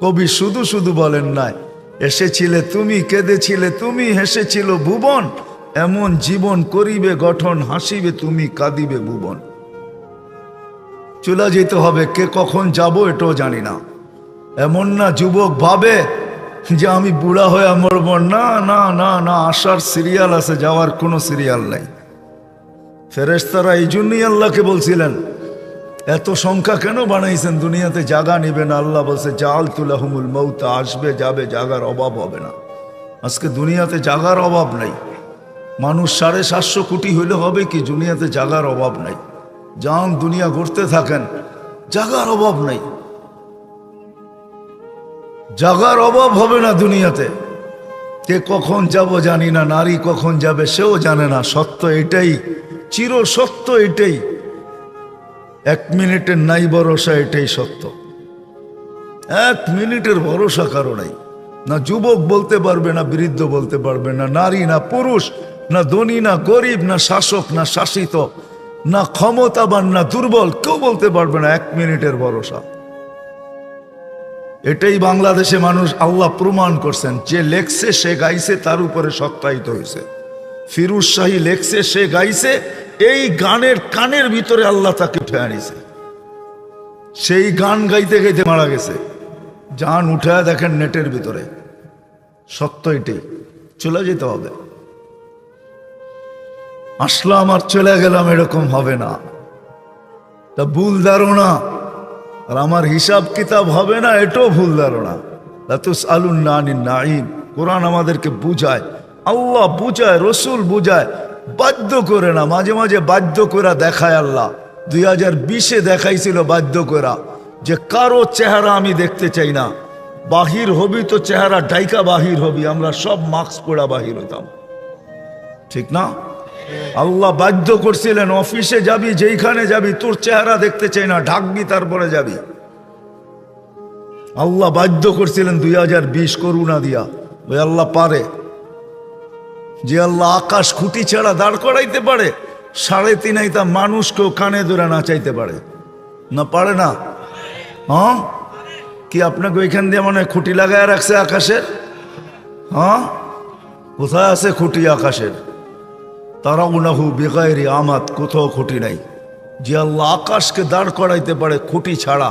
কবি শুধু শুধু বলেন নাই, এসেছিলে তুমি, কেঁদেছিলে তুমি, হেসেছিল ভুবন, এমন জীবন করিবে গঠন, হাসিবে তুমি, কাঁদিবে ভুবন। চলে যেতে হবে, কে কখন যাব এটাও জানি না। এমন না যুবক ভাবে যে আমি বুড়া হয়ে মরব, না না না না, আসার সিরিয়াল আছে, যাওয়ার কোনো সিরিয়াল নাই। ফেরেশতারা এই জন্যই আল্লাহকে বলছিলেন, এত সংখ্যা কেন বানাইছেন, দুনিয়াতে জায়গা নিবে না। আল্লাহ বলছে জাআলতু লাহুমুল মাউতা, আসবে যাবে, জায়গার অভাব হবে না। আজকে দুনিয়াতে জায়গার অভাব নাই। মানুষ 750 কোটি হইলে হবে কি, দুনিয়াতে জায়গার অভাব নাই। যান দুনিয়া ঘুরতে থাকেন, জায়গার অভাব নাই, জায়গার অভাব হবে না দুনিয়াতে। কে কখন যাব জানি না, নারী কখন যাবে সেও জানে না। সত্য এটাই, চির সত্য এটাই, 1 মিনিটের নাই ভরসা, এটাই সত্য। 1 মিনিটের ভরসা কারো নাই। না যুবক বলতে পারবে, না বৃদ্ধ বলতে পারবে, না নারী না পুরুষ, না ধনী না গরিব, না শাসক না শাসিত, না ক্ষমতাবান না দুর্বল, কেউ বলতে পারবে না 1 মিনিটের ভরসা। এটাই বাংলাদেশে মানুষ আল্লাহ প্রমাণ করছেন। যে লেখছে সে গাইছে, তার উপরে সত্যায়িত হয়েছে। ফিরোজ শাহী লেখছে, সে গাইছে, এই গানের কানের ভিতরে আল্লাহ তাকে উঠে আনিছে। সেই গান গাইতে গাইতে মারা গেছে। জান উঠে দেখেন নেটের ভিতরে, সত্য এটাই। চলে যেতে হবে। আসলাম আর চলে গেলাম, এরকম হবে না। তা ভুল ধারণা, আর আমার হিসাব কিতাব হবে না, এটাও ভুল ধারণা। লাতুসআলুন্না আনিন নাঈম, কোরআন আমাদেরকে বুঝায়, আল্লাহ বুঝায়, রসুল বুঝায়, বাধ্য করে না। মাঝে মাঝে বাধ্য করে দেখায় আল্লাহ। 2020-এ দেখাইছিল বাধ্য করা, যে কারো চেহারা আমি দেখতে চাই না। বাহির হবি তো চেহারা ডাইকা বাহির হবি, আমরা সব মাস্ক পরা বাহির হতাম, ঠিক না? আল্লাহ বাধ্য করছিলেন, অফিসে যাবি, যেইখানে যাবি, তোর চেহারা দেখতে চাই না, ঢাকবি তারপরে যাবি। আল্লাহ বাধ্য করছিলেন 2020 করুণা দিয়া। ওই আল্লাহ পারে, যে আল্লাহ আকাশ খুঁটি ছাড়া দাঁড় করাইতে পারে, 3.5 হাইতা মানুষকেও কানে ধরে নাচাইতে পারে না? পারে না? হ্যাঁ, কি আপনাকে ওইখান দিয়ে মনে হয় খুঁটি লাগায় রাখছে আকাশের? হ্যাঁ, কোথায় আছে খুঁটি আকাশের? তারাউনাহু বিগাইরি আমাদ, কোথাও খুঁটি নাই। যে আল্লাহ আকাশকে দাঁড় করাইতে পারে খুঁটি ছাড়া,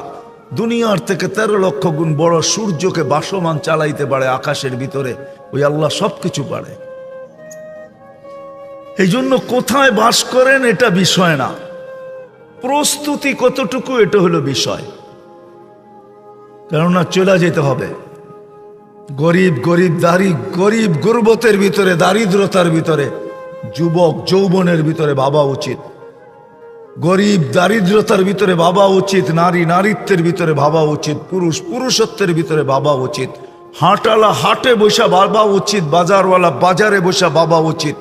দুনিয়ার থেকে 13 লক্ষ গুণ বড় সূর্যকে বাসমান চালাইতে পারে আকাশের ভিতরে, ওই আল্লাহ সবকিছু পারে। এই জন্য কোথায় বাস করেন এটা বিষয় না, প্রস্তুতি কতটুকু এটা হলো বিষয়। কেননা চলে যেতে হবে। গরিব গরিবদারি, গরিব গুরবতের ভিতরে, দারিদ্রতার ভিতরে, যুবক যৌবনের ভিতরে ভাবা উচিত। গরিব দারিদ্রতার ভিতরে ভাবা উচিত, নারী নারীত্বের ভিতরে ভাবা উচিত, পুরুষ পুরুষত্বের ভিতরে ভাবা উচিত, হাটওয়ালা হাটে বসা ভাবা উচিত, বাজারওয়ালা বাজারে বসা ভাবা উচিত,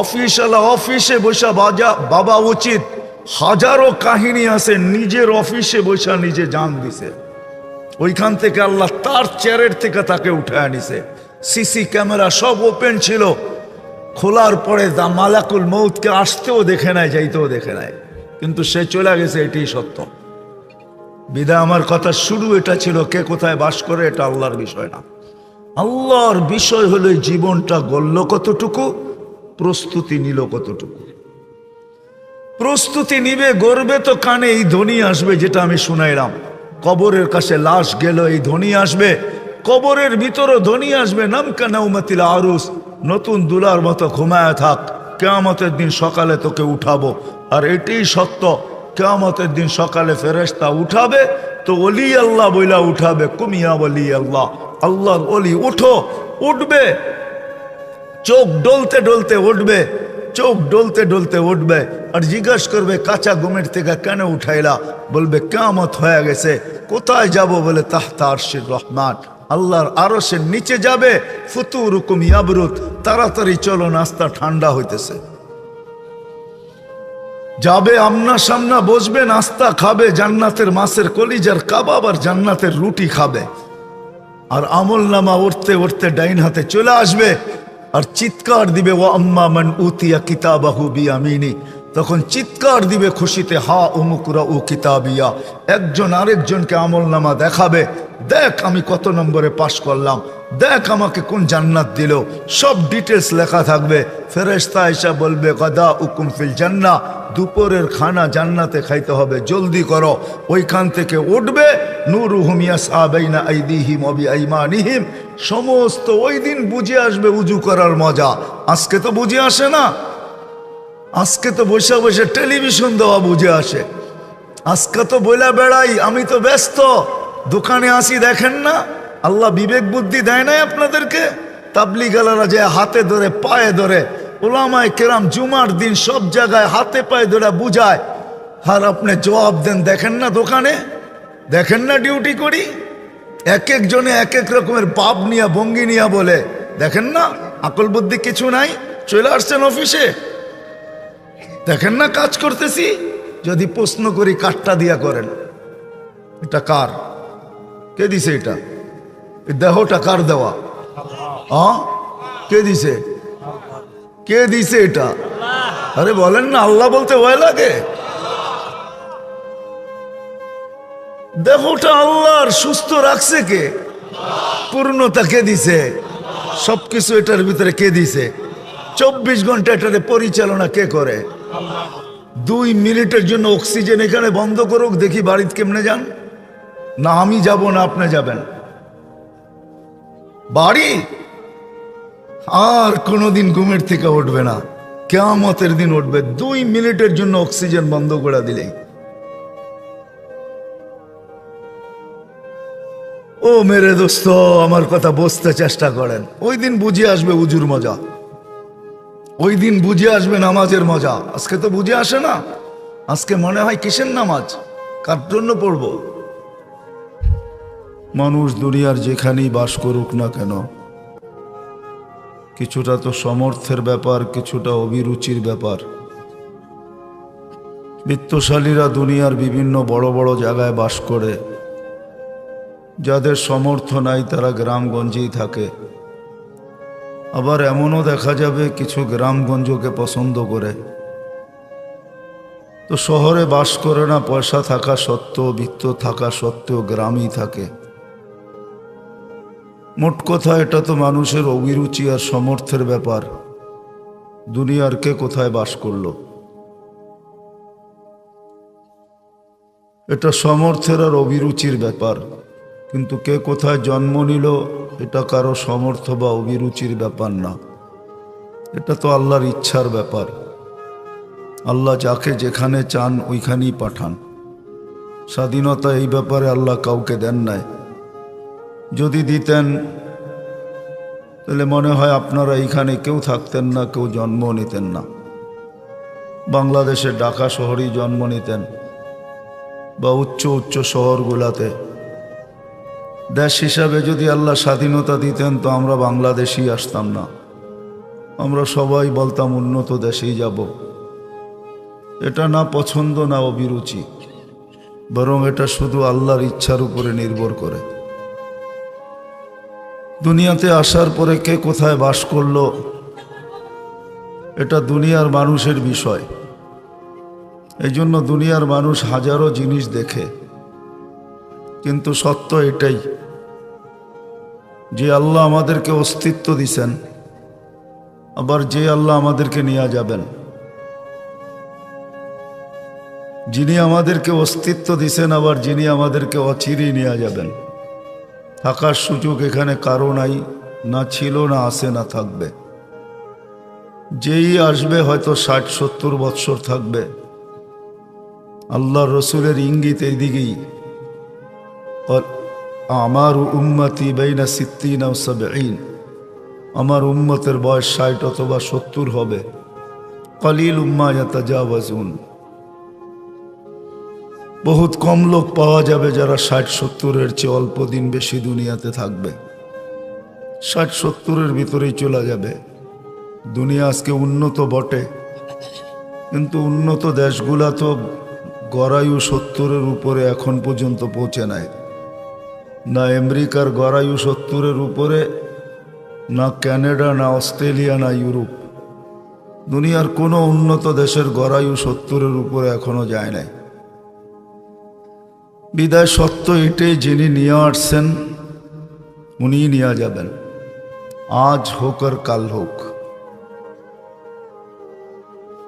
অফিসওয়ালা অফিসে বসা ভাবা উচিত। হাজারো কাহিনী আছে, নিজের অফিসে বসা নিজে জান দিছে, ওইখান থেকে আল্লাহ তার চেয়ারের থেকে তাকে উঠে আনিছে। সিসি ক্যামেরা সব ওপেন ছিল, খোলার পরে মালাকুল মউতকে আসতেও দেখে নাই, যাইতেও দেখে নাই, কিন্তু সে চলে গেছে। এটাই সত্য। বিদায় আমার কথা শুরু এটা ছিল, কে কোথায় বাস করে এটা আল্লাহর বিষয় না। আল্লাহর বিষয় হলো জীবনটা গড়ল কতটুকু, প্রস্তুতি নিল কতটুকু। প্রস্তুতি নিবে, গড়বে তো কানে এই ধ্বনি আসবে, যেটা আমি শুনাইলাম। কবরের কাছে লাশ গেল, এই ধ্বনি আসবে। কবরের ভিতরও ধ্বনি আসবে, নামকা নাউমাতিল আরুস, নতুন দুলার মতো ঘুমায় থাক, কিয়ামতের দিন সকালে তোকে উঠাবো। আর এটাই সত্য, কিয়ামতের দিন সকালে ফেরেশতা উঠাবে তো ওলি আল্লাহ বইলা উঠাবে, কুমিয়া ওলি আল্লাহ, আল্লাহর ওলি উঠো, উঠবে। চোখ ডলতে ডলতে উঠবে, চোখ ডলতে ডলতে উঠবে, আর জিজ্ঞাসা করবে কাঁচা ঘুমের থেকে কেন উঠাইলা? বলবে কিয়ামত হয়ে গেছে। কোথায় যাব? বলে তাহতা আরশির রহমান, আল্লাহর আরশের নিচে যাবে। ফুতুরুকুম ইয়াবরুদ, তাড়াতাড়ি চলো, নাস্তা ঠান্ডা হইতেছে। যাবে আমনা সামনা বসবে, নাস্তা খাবে, জান্নাতের মাছের কলিজার কাবাব আর জান্নাতের রুটি খাবে। আর আমল নামা উঠতে উঠতে ডাইন হাতে চলে আসবে, আর চিৎকার দিবে, ওয়া আম্মা মান উতিয়া কিতাবাহু বিয়ামিনি, তখন চিৎকার দিবে খুশিতে, হা উমুকুরা উ কিতাবিয়া। একজন আরেকজনকে আমলনামা দেখাবে, দেখ আমি কত নম্বরে পাশ করলাম, দেখ আমাকে কোন জান্নাত দিল, সব ডিটেলস লেখা থাকবে। ফেরেশতা এসে বলবে গাদা উকুম ফিল জান্নাহ, দুপুরের খানা জান্নাতে খাইতে হবে, জলদি করো। ওইখান থেকে উঠবে, নূরুহুম ইয়াসআ বাইনা আইদিহিম ওয়া বিআইমানিহিম। সমস্ত ওই দিন বুঝে আসবে উজু করার মজা। আজকে তো বুঝে আসে না, আজকে তো বসে বসে টেলিভিশন দেওয়া বুঝে আসে। আজকে তো বইলা বেড়াই আমি তো ব্যস্ত, দোকানে আসি দেখেন না। আল্লাহ বিবেক বুদ্ধি দেয় নাই আপনাদেরকে? তাবলিগালারা যে হাতে ধরে পায়ে ধরে, ওলামায়ে কেরাম জুমার দিন সব জায়গায় হাতে পায়ে ধরে বুঝায়, আর আপনি জবাব দেন দেখেন না দোকানে, দেখেন না ডিউটি করি। এক একজনে এক এক রকমের পাপ নিয়া ভঙ্গি নিয়া বলে, দেখেন না আকল বুদ্ধি কিছু নাই, চলে আসছেন অফিসে, দেখেন না কাজ করতেছি। যদি প্রশ্ন করি কাঠটা দিয়া করেন, এটা কার, কে দিছে এটা, এই দেহটা কার দেওয়া? কে দিছে, কে দিছে এটা? আরে বলেন না, আল্লাহ বলতে ভয় লাগে? দেহটা আল্লাহর, সুস্থ রাখছে কে? পূর্ণতা কে দিছে? সবকিছু এটার ভিতরে কে দিছে? 24 ঘন্টা এটারে পরিচালনা কে করে? 2 মিনিটের জন্য অক্সিজেন এখানে বন্ধ করুক, দেখি বাড়িতে কেমনে যান। না আমি যাব না আপনি যাবেন বাড়ি, আর কোনোদিন ঘুমের থেকে উঠবে না, কিয়ামতের দিন উঠবে। 2 মিনিটের জন্য অক্সিজেন বন্ধ করে দিলেই। ও মেরে দোস্ত, আমার কথা বুঝতে চেষ্টা করেন। ওই দিন বুঝে আসবে উজুর মজা, ওই দিন বুঝে আসবে নামাজের মজা। আজকে তো বুঝে আসে না। আজকে মনে হয় কিসের নামাজ, কার জন্য পড়ব? মানুষ দুনিয়ার যেখানেই বাস করুক না কেন, কিছুটা তো সমর্থের ব্যাপার, কিছুটা অভিরুচির ব্যাপার। বিত্তশালীরা দুনিয়ার বিভিন্ন বড় বড় জায়গায় বাস করে, যাদের সমর্থ নাই তারা গ্রামগঞ্জেই থাকে। আবার এমনও দেখা যাবে কিছু গ্রামগঞ্জকে পছন্দ করে, তো শহরে বাস করে না, পয়সা থাকা সত্ত্বেও, বিত্ত থাকা সত্ত্বেও গ্রামই থাকে। মোট কথা এটা তো মানুষের অভিরুচি আর সমর্থের ব্যাপার। দুনিয়ার কে কোথায় বাস করলো, এটা সমর্থের আর অভিরুচির ব্যাপার। কিন্তু কে কোথায় জন্ম নিল এটা কারো সমর্থ বা অভিরুচির ব্যাপার না, এটা তো আল্লাহর ইচ্ছার ব্যাপার। আল্লাহ যাকে যেখানে চান ওইখানেই পাঠান। স্বাধীনতা এই ব্যাপারে আল্লাহ কাউকে দেন নাই। যদি দিতেন তাহলে মনে হয় আপনারা এইখানে কেউ থাকতেন না, কেউ জন্ম নিতেন না। বাংলাদেশের ঢাকা শহরেই জন্ম নিতেন বা উচ্চ উচ্চ শহরগুলাতে। দেশ হিসাবে যদি আল্লাহ স্বাধীনতা দিতেন তো আমরা বাংলাদেশেই আসতাম না, আমরা সবাই বলতাম উন্নত দেশেই যাব। এটা না পছন্দ না অভিরুচি, বরং এটা শুধু আল্লাহর ইচ্ছার উপরে নির্ভর করে। দুনিয়াতে আসার পরে কে কোথায় বাস করলো এটা দুনিয়ার মানুষের বিষয়। এই জন্য দুনিয়ার মানুষ হাজারো জিনিস দেখে, কিন্তু সত্য এটাই যে আল্লাহ আমাদেরকে অস্তিত্ব দিছেন, আবার যে আল্লাহ আমাদেরকে নিয়ে যাবেন। যিনি আমাদেরকে অস্তিত্ব দিছেন, আবার যিনি আমাদেরকে অচিরেই নিয়ে যাবেন। থাকার সুযোগ এখানে কারো নাই, না ছিল, না আছে, না থাকবে। যেই আসবে হয়তো 60-70 বৎসর থাকবে। আল্লাহ রসুলের ইঙ্গিত এই দিকেই, আমার উম্মতি বাইনা 60 ও 70, আমার উম্মতের বয়স 60 অথবা 70 হবে। কলিল উম্মা ইয়াতাজাওয়াজুন, বহুত কম লোক পাওয়া যাবে যারা 60-70-এর চেয়ে অল্প দিন বেশি দুনিয়াতে থাকবে। 60-70-এর ভিতরেই চলে যাবে। দুনিয়া আজকে উন্নত বটে, কিন্তু উন্নত দেশগুলা তো গড়ায়ু 70-এর উপরে এখন পর্যন্ত পৌঁছে নাই। না আমেরিকার গড়ায়ু 70-এর উপরে, না কানাডা, না অস্ট্রেলিয়া, না ইউরোপ। দুনিয়ার কোনো উন্নত দেশের গড়ায়ু 70-এর উপরে এখনো যায় নাই। বিদায় সত্য এটাই, যিনি নিয়ে আসছেন উনিই নিয়ে যাবেন, আজ হোক আর কাল হোক।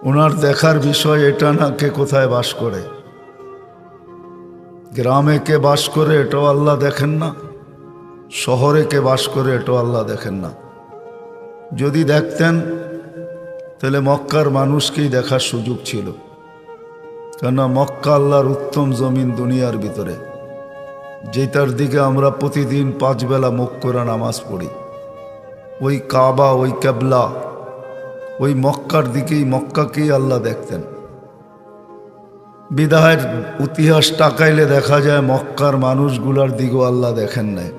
ওনার দেখার বিষয় এটা না কে কোথায় বাস করে, গ্রামে কে বাস করে এটাও আল্লাহ দেখেন না, শহরে কে বাস করে এটাও আল্লাহ দেখেন না। যদি দেখতেন তাহলে মক্কার মানুষকেই দেখার সুযোগ ছিল, কেননা মক্কা আল্লাহর উত্তম জমিন দুনিয়ার ভিতরে, যেটার দিকে আমরা প্রতিদিন 5 বেলা মুখ করে নামাজ পড়ি। ওই কাবা, ওই কেবলা, ওই মক্কার দিকেই, মক্কাকেই আল্লাহ দেখতেন। বিদায়ের ইতিহাস তাকাইলে দেখা যায় মক্কার মানুষগুলার দিকেও আল্লাহ দেখেন নাই।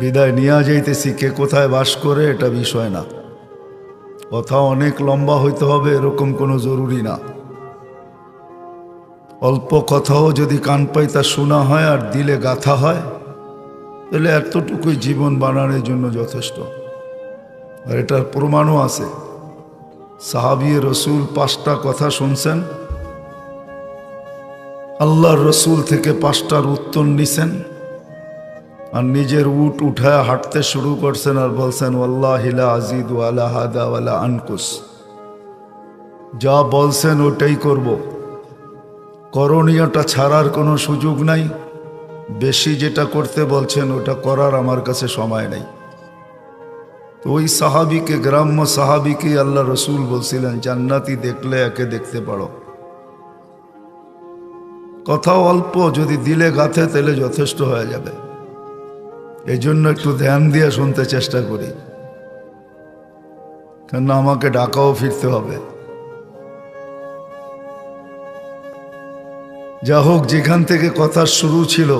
বিদায় নিয়ে যাইতেছি, কে কোথায় বাস করে এটা বিষয় না, কথা অনেক লম্বা হইতে হবে এরকম কোনো জরুরি না। অল্প কথাও যদি কান পাইতা শোনা হয় আর দিলে গাথা হয়, তাহলে এতটুকুই জীবন বানানোর জন্য যথেষ্ট। আর এটার প্রমাণও আছে। সাহাবী রসুল 5টা কথা শুনছেন, আল্লাহর রসুল থেকে 5টার উত্তর নিছেন, আর নিজের উট উঠায় হাঁটতে শুরু করছেন আর বলছেন ওয়াল্লাহি লা আযীদু আলা হাদা ওয়ালা আনকুস। যা বলছেন ওটাই করব, করণীয়টা ছাড়ার কোনো সুযোগ নাই। বেশি যেটা করতে বলছেন ওটা করার আমার কাছে সময় নেই। তো ওই সাহাবীকে, গ্রাম্য সাহাবীকে আল্লাহ রসুল বলছিলেন জান্নাতি দেখলে একে দেখতে পারো। কথাও অল্প, যদি দিলে গাথে তাহলে যথেষ্ট হয়ে যাবে। এই জন্য একটু ধ্যান দিয়ে শুনতে চেষ্টা করি, কেন আমাকে ঢাকাও ফিরতে হবে। যা হোক, যেখান থেকে কথা শুরু ছিল,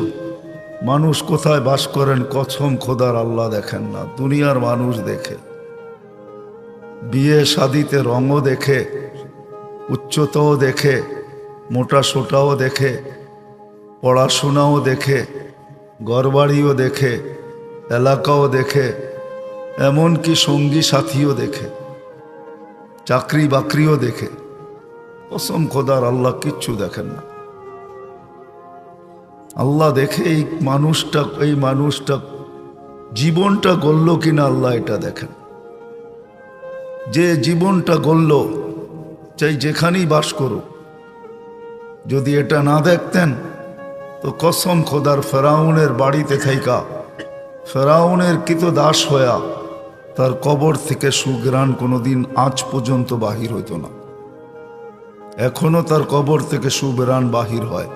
মানুষ কোথায় বাস করেন কসম খোদার আল্লাহ দেখেন না, দুনিয়ার মানুষ দেখে। বিয়ে শাদিতে রঙও দেখে, উচ্চতাও দেখে, মোটা সোটাও দেখে, পড়াশোনাও দেখে, ঘরবাড়িও দেখে, এলাকাও দেখে, এমনকি সঙ্গী সাথীও দেখে, চাকরি বাকরিও দেখে। কসম খোদার আল্লাহ কিচ্ছু দেখেন না। আল্লাহ দেখে এই মানুষটা জীবনটা গড়ল কিনা আল্লাহ এটা দেখেন। যে জীবনটা গড়ল, চাই যেখানেই বাস করুক, যদি এটা না দেখতেন তো কসম খোদার ফেরাউনের বাড়িতে থাইকা, ফেরাউনের কৃতদাস হইয়া তার কবর থেকে সুঘ্রাণ কোনোদিন আজ পর্যন্ত বাহির হইত না। এখনো তার কবর থেকে সুঘ্রাণ বাহির হয়।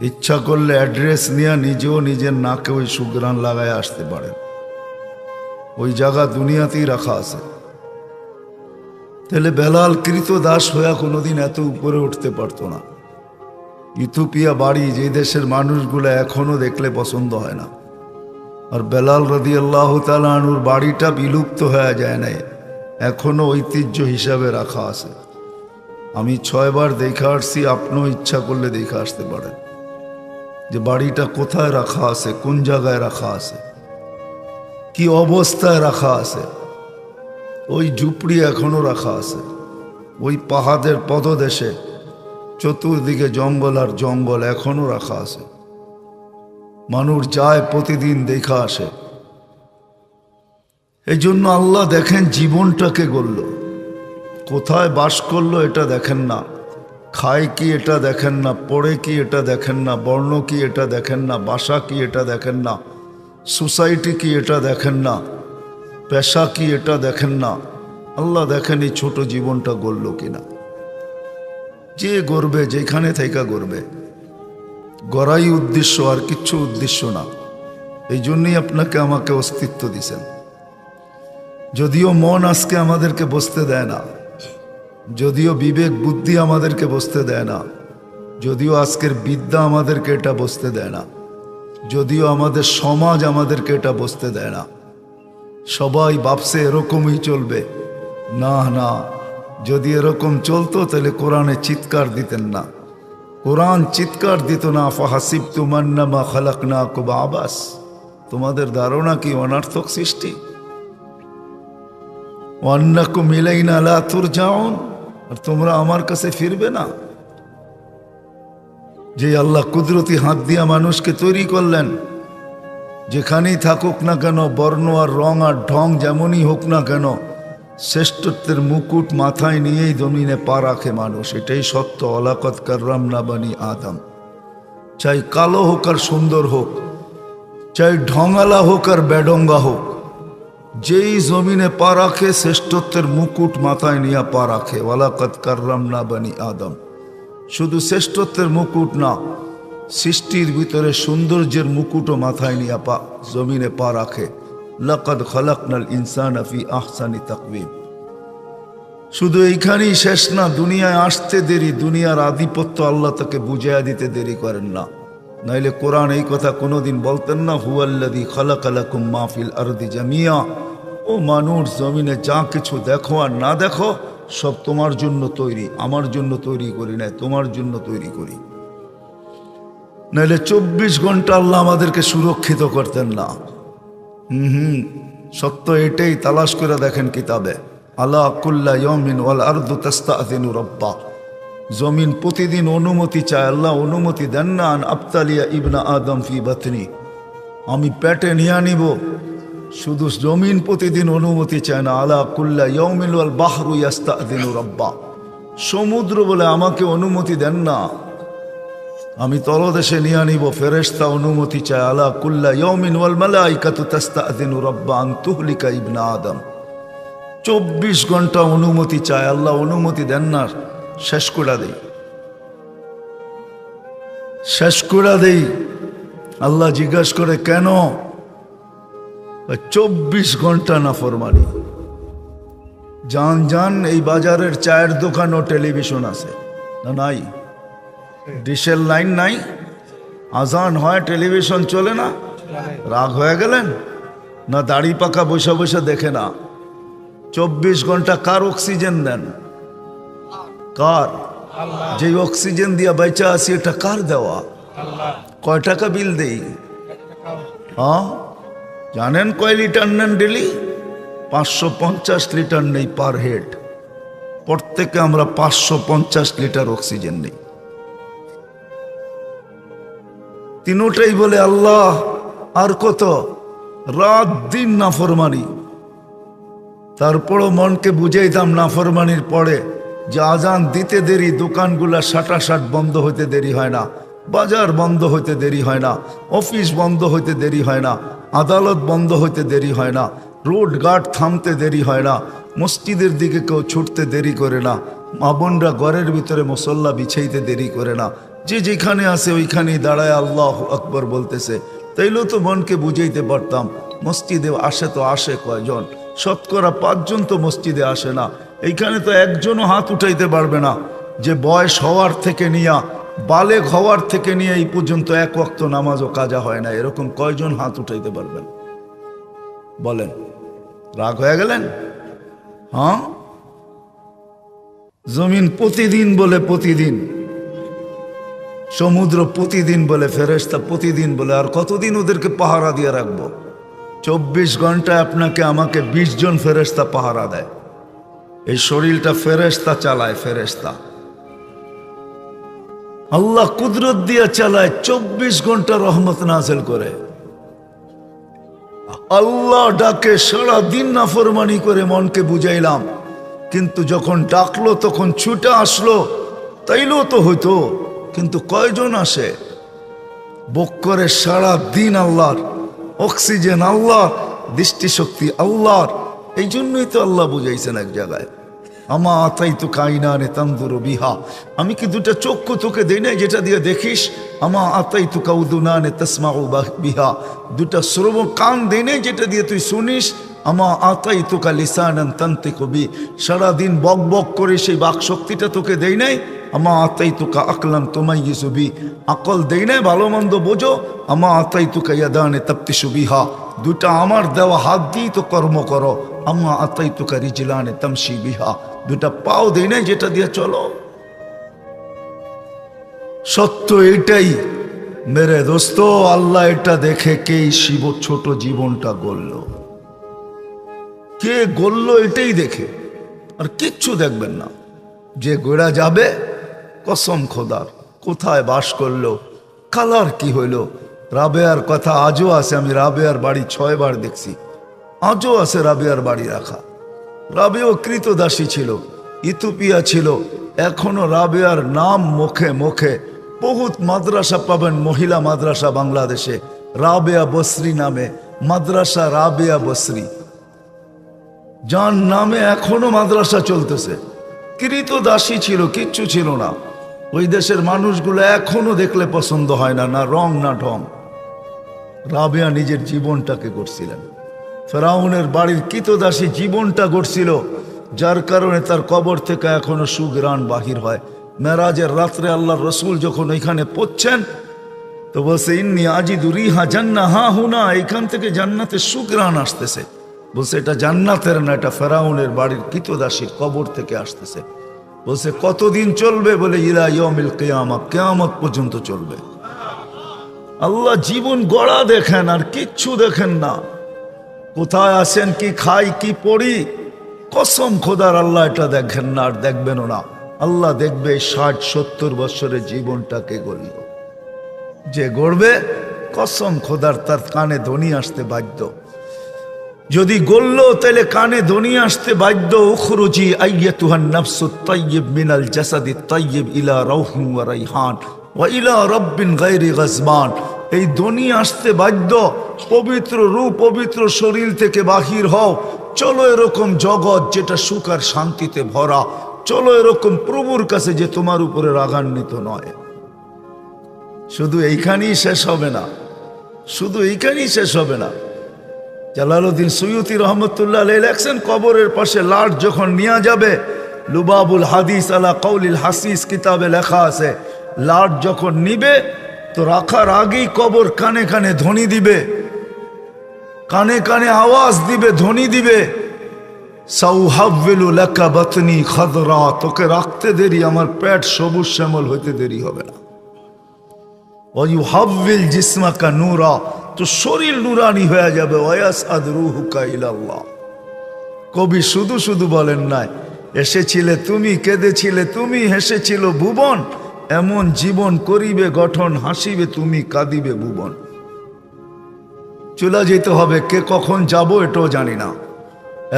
ইচ্ছা করলে অ্যাড্রেস নিয়ে নিজেও নিজের নাকে ওই সুঘ্রাণ লাগায় আসতে পারেন। ওই জায়গা দুনিয়াতেই রাখা আছে। তাহলে বেলাল কৃতদাস হইয়া কোনোদিন এত উপরে উঠতে পারতো না। ইথিওপিয়া বাড়ি, যে দেশের মানুষগুলো এখনো দেখলে পছন্দ হয় না, আর বেলাল রাদিয়াল্লাহু তাআলা আনহুর বাড়িটা বিলুপ্ত হয়ে যায় নাই, এখনো ঐতিহ্য হিসাবে রাখা আছে। আমি 6 বার দেখে আসছি, আপনিও ইচ্ছা করলে দেখে আসতে পারেন যে বাড়িটা কোথায় রাখা আছে, কোন জায়গায় রাখা আছে, কি অবস্থায় রাখা আছে। ওই ঝুপড়ি এখনো রাখা আছে, ওই পাহাড়ের পদদেশে চতুর্দিকে জঙ্গল আর জঙ্গল এখনো রাখা আছে। মানুষ যায় প্রতিদিন দেখা আসে। এই জন্য আল্লাহ দেখেন জীবনটাকে গড়ল, কোথায় বাস করলো এটা দেখেন না, খায় কি এটা দেখেন না, পড়ে কি এটা দেখেন না, বর্ণ কি এটা দেখেন না, ভাষা কি এটা দেখেন না, সোসাইটি কি এটা দেখেন না, পেশা কি এটা দেখেন না। আল্লাহ দেখেন এই ছোট জীবনটা গড়ল কিনা। যে গড়বে, যেখানে থেকে গড়বে, গড়াই উদ্দেশ্য, আর কিচ্ছু উদ্দেশ্য না। এই জন্যই আপনাকে আমাকে অস্তিত্ব দিছেন। যদিও মন আজকে আমাদেরকে বসতে দেয় না, যদিও বিবেক বুদ্ধি আমাদেরকে বসতে দেয় না, যদিও আজকের বিদ্যা আমাদেরকে এটা বসতে দেয় না, যদিও আমাদের সমাজ আমাদেরকে এটা বসতে দেয় না। সবাই ভাবছে এরকমই চলবে। না না, যদি এরকম চলতো তাহলে কোরআনে চিৎকার দিতেন না। কোরআন চিৎকার দিত না, ফাহাসিবতুম আন্নামা খালাকনাকুম আবাস। তোমাদের ধারণা কি অনার্থক সৃষ্টি? ওয়ান্নাকুম ইলাইনা লা তুরজাউন, আর তোমরা আমার কাছে ফিরবে না। যে আল্লাহ কুদরতি হাত দিয়া মানুষকে তৈরি করলেন, যেখানেই থাকুক না কেন, বর্ণ আর রং আর ঢং যেমনই হোক না কেন, শ্রেষ্ঠত্বের মুকুট মাথায় নিয়েই জমিনে পা রাখে মানুষ। এটাই সত্য। ওয়ালাকাদ কাররামনা বানি আদম। চাই কালো হোক আর সুন্দর হোক, চাই ঢঙালা হোক আর বেডঙ্গা হোক, যেই জমিনে পা রাখে শ্রেষ্ঠত্বের মুকুট মাথায় নিয়ে পা রাখে। ওয়ালাকাদ কাররামনা বানি আদম। শুধু শ্রেষ্ঠত্বের মুকুট না, সৃষ্টির ভিতরে সৌন্দর্যের মুকুটও মাথায় নিয়ে জমিনে পা রাখে। লাকাদ খালাকনাল ইনসানা ফি আহসানি তাকওয়িম। শুধু এইখানেই শেষ না, দুনিয়ায় আসতে দেরি, দুনিয়ার আধিপত্য আল্লাহ তাকে বুঝাইয়া দিতে দেরি করেন না। নাইলে কোরআন এই কথা কোনোদিন বলতেন না, হুয়াল্লাযী খালাকা লাকুম মা ফিল আরদি জামিয়া। ও মানুষ, জমিনে যা কিছু দেখো আর না দেখো সব তোমার জন্য তৈরি, আমার জন্য তৈরি করি না, তোমার জন্য তৈরি করি। নাইলে 24 ঘন্টা আল্লাহ আমাদেরকে সুরক্ষিত করতেন না। সত্য এটাই। তালাশ করে দেখেন কিতাবে, আলা কুল্লা ইয়াউমিন ওয়াল আরদু তাস্তাযিনু রাব্বা। জমিন প্রতিদিন অনুমতি চায়। আল্লাহ অনুমতি দেন না, আন আবতালিয়া ইবনা আদম ফি বাতনি, আমি পেটে নিয়ে নিব। শুধু জমিন প্রতিদিন অনুমতি চায় না, আলা কুল্লা ইয়াউমিন ওয়াল বাহরু ইয়াস্তাযিনু রাব্বা। সমুদ্র বলে আমাকে অনুমতি দেন না, আমি তলদেশে নিয়ে নিব। ফেরেশতা অনুমতি চায়, আলা কুল্লা ইয়াউমিন ওয়াল মালাইকাতু তাস্তাযিনু রাব্বা আন তুহলিকা ইবনা আদম। 24 ঘন্টা অনুমতি চায়। আল্লাহ অনুমতি দেন না, শেষ করে দেই, শেষ করে দেই। আল্লাহ জিজ্ঞাসা করে কেন? 24 ঘন্টা নাফরমানি। জান জান, এই বাজারের চায়ের দোকান ও টেলিভিশন আছে না? নাই। ডিশের লাইন নাই, আজান হয়, টেলিভিশন চলে না। রাগ হয়ে গেলেন না? দাড়ি পাকা বসে বসে দেখে না। 24 ঘন্টা কার অক্সিজেন দেন? কার? যে অক্সিজেন দিয়া বেঁচে আছি, এটা কার দেওয়া? কয় টাকা বিল দেই? হ্যাঁ, জানেন কয় লিটার নেন ডেলি? 550 লিটার নেই পার হেড। প্রত্যেকে আমরা 550 লিটার অক্সিজেন নেই। তিনোটাই বলে আল্লাহ আর কত? রাত দিন নাফরমানি। তারপরও মনকে বুঝাইতাম নাফরমানির পরে যে আজান দিতে দেরি, দোকানগুলা সাটাসাট বন্ধ হইতে দেরি হয় না, বাজার বন্ধ হইতে দেরি হয় না, অফিস বন্ধ হইতে দেরি হয় না, আদালত বন্ধ হইতে দেরি হয় না, রোড ঘাট থামতে দেরি হয় না, মসজিদের দিকে কেউ ছুটতে দেরি করে না, মা বোনরা ঘরের ভিতরে মুসল্লা বিছাইতে দেরি করে না। যে যেখানে আছে ওইখানেই দাঁড়ায় আল্লাহ আকবর বলতেছে। তাইলেও তো মনকে বুঝাইতে পারতাম, মসজিদে আসে তো আসে কয়জন? শতকরা 5 জন তো মসজিদে আসে না। এইখানে তো একজনও হাত উঠাইতে পারবে না যে বয়স হওয়ার থেকে নিয়ে, বালেগ হওয়ার থেকে নিয়ে এই পর্যন্ত এক ওয়াক্ত নামাজও কাজা হয় না। এরকম কয়জন হাত উঠাইতে পারবেন বলেন? রাগ হয়ে গেলেন? হ্যাঁ, জমিন প্রতিদিন বলে প্রতিদিন, সমুদ্র প্রতিদিন বলে, ফেরেশতা প্রতিদিন বলে। আর কতদিন ওদেরকে পাহারা দিয়ে রাখবো? 24 ঘন্টায় আপনাকে আমাকে 20 জন ফেরেশতা পাহারা দেয়। এই শরীরটা ফেরেশতা চালায়, ফেরেশতা। আল্লাহ কুদরত দিয়ে চালায়, 24 ঘন্টা রহমত নাযিল করে। আল্লাহ ডাকে, সারা দিন নাফরমানি করে মনকে বুঝাইলাম, কিন্তু যখন ডাকলো তখন ছুটে আসলো। তাইলেও তো হইতো, কিন্তু কয়জন আসে? বক্করে সারা দিন আল্লাহর, অক্সিজেন আল্লাহর, দৃষ্টিশক্তি আল্লাহর। এই জন্যই তো আল্লাহ বুঝাইছেন এক জায়গায়, আমা আতাইতুকা আইনানে তানজুরু বিহা। আমি কি দুটা চক্ষু তোকে দেই নাই যেটা দিয়ে দেখিস? আমা আতাইতুকা উদুনানে তাসমাউ বিহা। দুটা শ্রবণ কান দেই নাই যেটা দিয়ে তুই শুনিস? আমা আতাইতুকা লিসানান তানতিকু বি। সারাদিন বক বক করে সেই বাক শক্তিটা তোকে দেই নাই? আমা আতাইতুকা আকলান তুমাইয়িজু বি। আকল দেই নাই, ভালো মন্দ বোঝো? আমা আতাইতুকা ইয়াদানে তাবতিশু বিহা। দুটা আমার দেওয়া হাত দিয়েই তো কর্ম করো। আমা আতাইতুকা রিজলানে তামশি বিহা। দুটা পাও দেই নাই যেটা দিয়ে চলো। সত্য এটাই মেরে দোস্ত। আল্লাহ এটা দেখে কেই শিব ছোট জীবনটা গড়ল। কে গড়ল এটাই দেখে, আর কিচ্ছু দেখবেন না। যে গোড়া যাবে, কসম খোদার, কোথায় বাস করলো, কালার কি হইল। রাবেয়ার কথা আজও আছে, আমি রাবেয়ার বাড়ি 6 বার দেখছি, আজও আছে রাবেয়ার বাড়ি রাখা। রাবেও কৃতদাসী ছিল, ইথিওপিয়া ছিল, এখনো রাবেয়ার নাম মুখে মুখে। বহুত মাদ্রাসা পাবেন, মহিলা মাদ্রাসা বাংলাদেশে, রাবেয়া বসরি নামে মাদ্রাসা, রাবেয়া বসরি, যার নামে এখনো মাদ্রাসা চলতেছে। কৃতদাসী ছিল, কিচ্ছু ছিল না। ওই দেশের মানুষগুলো এখনো দেখলে পছন্দ হয় না, না রং না ঢং। রাবেয়া নিজের জীবনটাকে গড়ছিলেন, ফেরাউনের বাড়ির কৃতদাসী জীবনটা গড়ছিল, যার কারণে তার কবর থেকে এখনো সুঘ্রাণ বাহির হয়। মেরাজের রাত্রে আল্লাহর রসুল যখন এখানে পড়ছেন তো বলছে, ইন্নি আজিদু রিহা জান্নাহ হা হুনা, এখান থেকে জান্নাতের সুঘ্রাণ আসতেছে। বলছে এটা জান্নাতের না, এটা ফেরাউনের বাড়ির কৃতদাসীর কবর থেকে আসতেছে। বলছে কতদিন চলবে? বলে ইলা ইয়াউমিল কিয়ামah, কিয়ামত পর্যন্ত চলবে। আল্লাহ জীবন গড়া দেখেন, আর কিচ্ছু দেখেন না। কোথায় আসেন, কি খাই, কি পড়ি, কসম খোদার আল্লাহ এটা দেখেন না, আর দেখবেনও না। আল্লাহ দেখবে 60-70 বছরের জীবনটাকে গড়ল। যে গড়বে, কসম খোদার তার কানে ধ্বনি আসতে বাধ্য। যদি গড়ল তাহলে কানে ধ্বনি আসতে বাধ্য, উখরুজি আইয়াতুহান নাফসুত তাইয়্যিব মিনাল জাসাদিত তাইয়্যিব ইলা রাউহিন ওয়া রাইহান ওয়া ইলা রাব্বিন গায়রি গাজবান। এই ধ্বনি আসতে বাধ্য, পবিত্র রূপ পবিত্র শরীর থেকে বাহির হও। চলো এরকম জগৎ যেটা সুখ আর শান্তিতে ভরা, চলো এরকম প্রভুর কাছে যে তোমার উপরে রাগান্বিত নয়। শুধু এইখানেই শেষ হবে না, শুধু এইখানেই শেষ হবে না। জালালউদ্দিন সুয়ুতি রহমতুল্লাহ আলাইহি লেখছেন, কবরের পাশে লাশ যখন নিয়ে যাবে, লুবাবুল হাদিস আলা কাউলিল হাসিস কিতাবে লেখা আছে, লাশ যখন নিবে তো রাখার আগেই কবর কানে কানে ধ্বনি দিবে, কানে কানে আওয়াজ দিবে, ধ্বনি দিবে, সাউহাব্বিলু লাকা বাতনি খাদরা, তোকে রাখতে দেরি, আমার পেট সবুজ শ্যামল হইতে দেরি হবে না। ওয়ায়ুহাব্বিল জিসমাকা নূরা, তো শরীর নুরানি হয়ে যাবে। ওয়ায়াসআদ রূহুকা ইলাল্লাহ। কবি শুধু শুধু বলেন নাই, এসেছিলে তুমি, কেঁদেছিলে তুমি, হেসেছিল ভুবন, এমন জীবন করিবে গঠন, হাসিবে তুমি, কাঁদিবে ভুবন। চলে যেতে হবে, কে কখন যাব এটাও জানি না।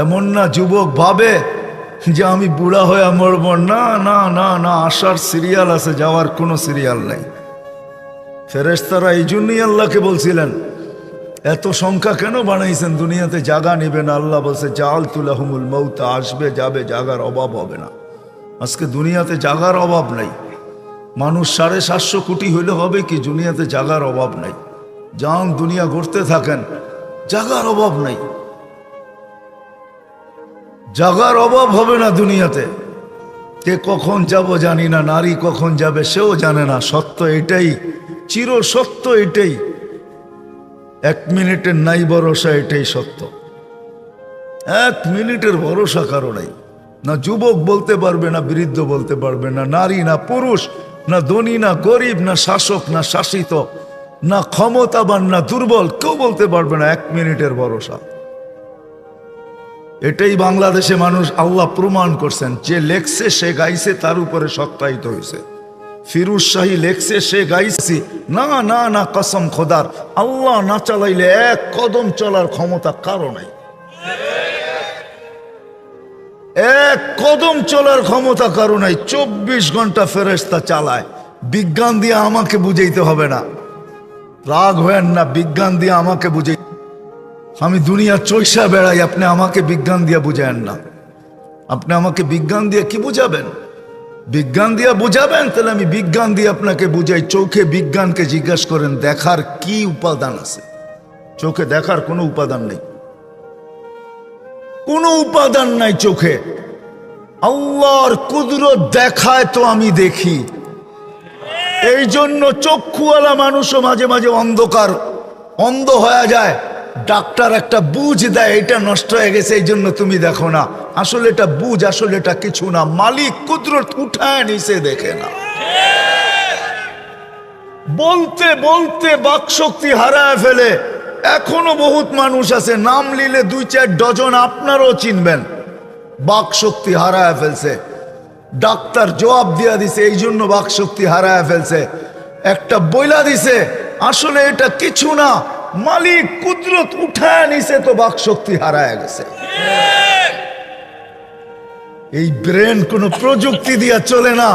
এমন না যুবক ভাবে যে আমি বুড়া হয়ে মরব, না না না না, আসার সিরিয়াল আছে, যাওয়ার কোনো সিরিয়াল নেই। ফেরেশতারা এই জন্যই আল্লাহকে বলছিলেন, এত সংখ্যা কেন বানাইছেন, দুনিয়াতে জায়গা নেবে না। আল্লাহ বলছে জাআলতু লাহুমুল মাউত, আসবে যাবে, জায়গার অভাব হবে না। আজকে দুনিয়াতে জায়গার অভাব নাই। মানুষ 750 কোটি হইলে হবে কি, দুনিয়াতে জায়গার অভাব নাই। যান দুনিয়া ঘুরতে থাকেন, জায়গার অভাব নাই, জায়গার অভাব হবে না দুনিয়াতে। কে কখন যাব জানি না, নারী কখন যাবে সেও জানে না। সত্য এটাই, চির সত্য এটাই, 1 মিনিটের নাই ভরসা, এটাই সত্য। 1 মিনিটের ভরসা কারো নাই। না যুবক বলতে পারবে, না বৃদ্ধ বলতে পারবে, না নারী না পুরুষ, না ধনী না গরিব, না শাসক না শাসিত, না ক্ষমতাবান না দুর্বল, কেউ বলতে পারবে না 1 মিনিটের ভরসা। এটাই বাংলাদেশে মানুষ আল্লাহ প্রমাণ করছেন। যে লেখছে সে গাইছে, তার উপরে সত্যায়িত হয়েছে। ফিরোজ শাহী লেখছে, সে গাইছি, না না না, কসম খোদার, আল্লাহ না চালাইলে 1 কদম চলার ক্ষমতা কারো নাই। 1 কদম চলার ক্ষমতা কারো নাই। 24 ঘন্টা ফেরেশতা চালায়। বিজ্ঞান দিয়ে আমাকে বুঝাইতে হবে না, রাগ হয়েন না, বিজ্ঞান দিয়ে আমাকে বুঝাই। আমি দুনিয়া চৈষা বেড়াই, আপনি আমাকে বিজ্ঞান দিয়ে বুঝায়েন না। আপনি আমাকে বিজ্ঞান দিয়ে কি বুঝাবেন? বিজ্ঞান দিয়ে বুঝাবেন তাহলে আমি বিজ্ঞান দিয়ে আপনাকে বুঝাই। চোখে বিজ্ঞানকে জিজ্ঞাসা করেন দেখার কি উপাদান আছে। চোখে দেখার কোনো উপাদান নেই, কোনো উপাদান নাই চোখে। আল্লাহর কুদরত দেখায় তো আমি দেখি। এই জন্য চক্ষুওয়ালা মানুষও মাঝে মাঝে অন্ধ হয়ে যায়। ডাক্তার একটা বুঝ দেয়, এটা নষ্ট হয়ে গেছে, এই জন্য তুমি দেখো না। আসলে এটা বুঝ, আসলে এটা কিছু না, মালিক কুদরত উঠায় নিচে দেখে না। বলতে বলতে বাকশক্তি হারায় ফেলে। এখনো বহুত মানুষ আছে, নাম নিলে 2-4 ডজন আপনারও চিনবেন, বাক শক্তি হারায় ফেলছে। ডাক্তার জবাব দিয়া দিছে এই জন্য বাক শক্তি হারায় ফেলছে। একটা বইলা দিছে আসলে এটা কিছু না, মালিক কুদরত উঠায় নিছে তো বাক শক্তি হারায় গেছে। এই ব্রেন কোনো প্রযুক্তি দিয়া চলে না,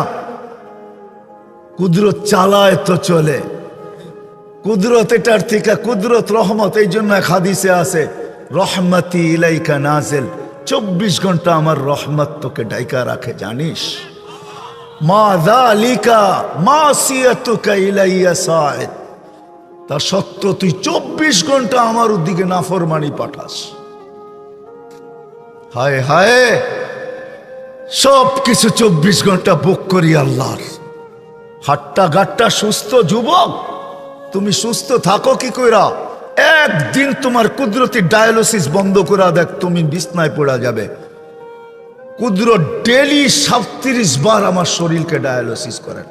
কুদরত চালায় তো চলে। কুদরত এটার থেকে, কুদরত রহমত। এই জন্য এক হাদিসে আছে, রহমতি ইলাইকা নাজিল, 24 ঘন্টা আমার রহমত তোকে ডাইকা রাখে, জানিস? মা যালিকা মাসিয়াতুকা ইলাইয়া সাইদ, তা সত্য তুই 24 ঘন্টা আমার দিকে নাফরমানি পাঠাস। হায় হায়, সব কিছু 24 ঘন্টা বুক করি আল্লাহর। হাট্টা গাট্টা সুস্থ যুবক, তুমি সুস্থ থাকো কি কইরা? একদিন তোমার কুদরতি ডায়ালিসিস বন্ধ করা দেখ, তুমি বিছনায় পড়া যাবে। কুদরত ডেলি 37 বার আমার শরীরকে ডায়ালিসিস করেন,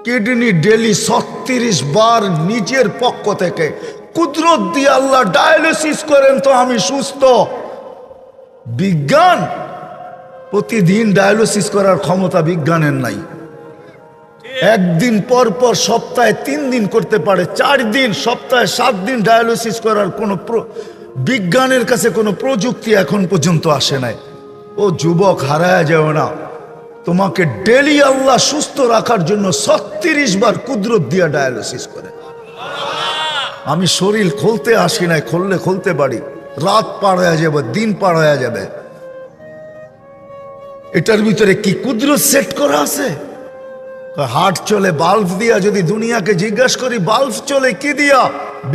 কিডনি ডেলি 36 বার নিজের পক্ষ থেকে কুদরত দিয়ে আল্লাহ ডায়ালিসিস করেন, তো আমি সুস্থ। বিজ্ঞান প্রতিদিন ডায়ালিসিস করার ক্ষমতা বিজ্ঞানের নাই। একদিন পর পর সপ্তাহে 3 দিন করতে পারে, 4 দিন, সপ্তাহে 7 দিন ডায়ালিসিস করার কোনো বিজ্ঞানের কাছে কোনো প্রযুক্তি এখন পর্যন্ত আসে নাই। ও যুবক, হারায় যাও না, তোমাকে ডেলি আল্লাহ সুস্থ রাখার জন্য 36 বার কুদরত দিয়া ডায়ালিসিস করে। আমি শরীর খুলতে আসি নাই, খুললে খুলতে পারি, রাত পার হয়ে যাবে, দিন পার হয়ে যাবে। এটার ভিতরে কি কুদরত সেট করা আছে? হার্ট চলে বাল্ব দিয়া। যদি দুনিয়াকে জিজ্ঞাসা করি বাল্ব চলে কি দিয়া,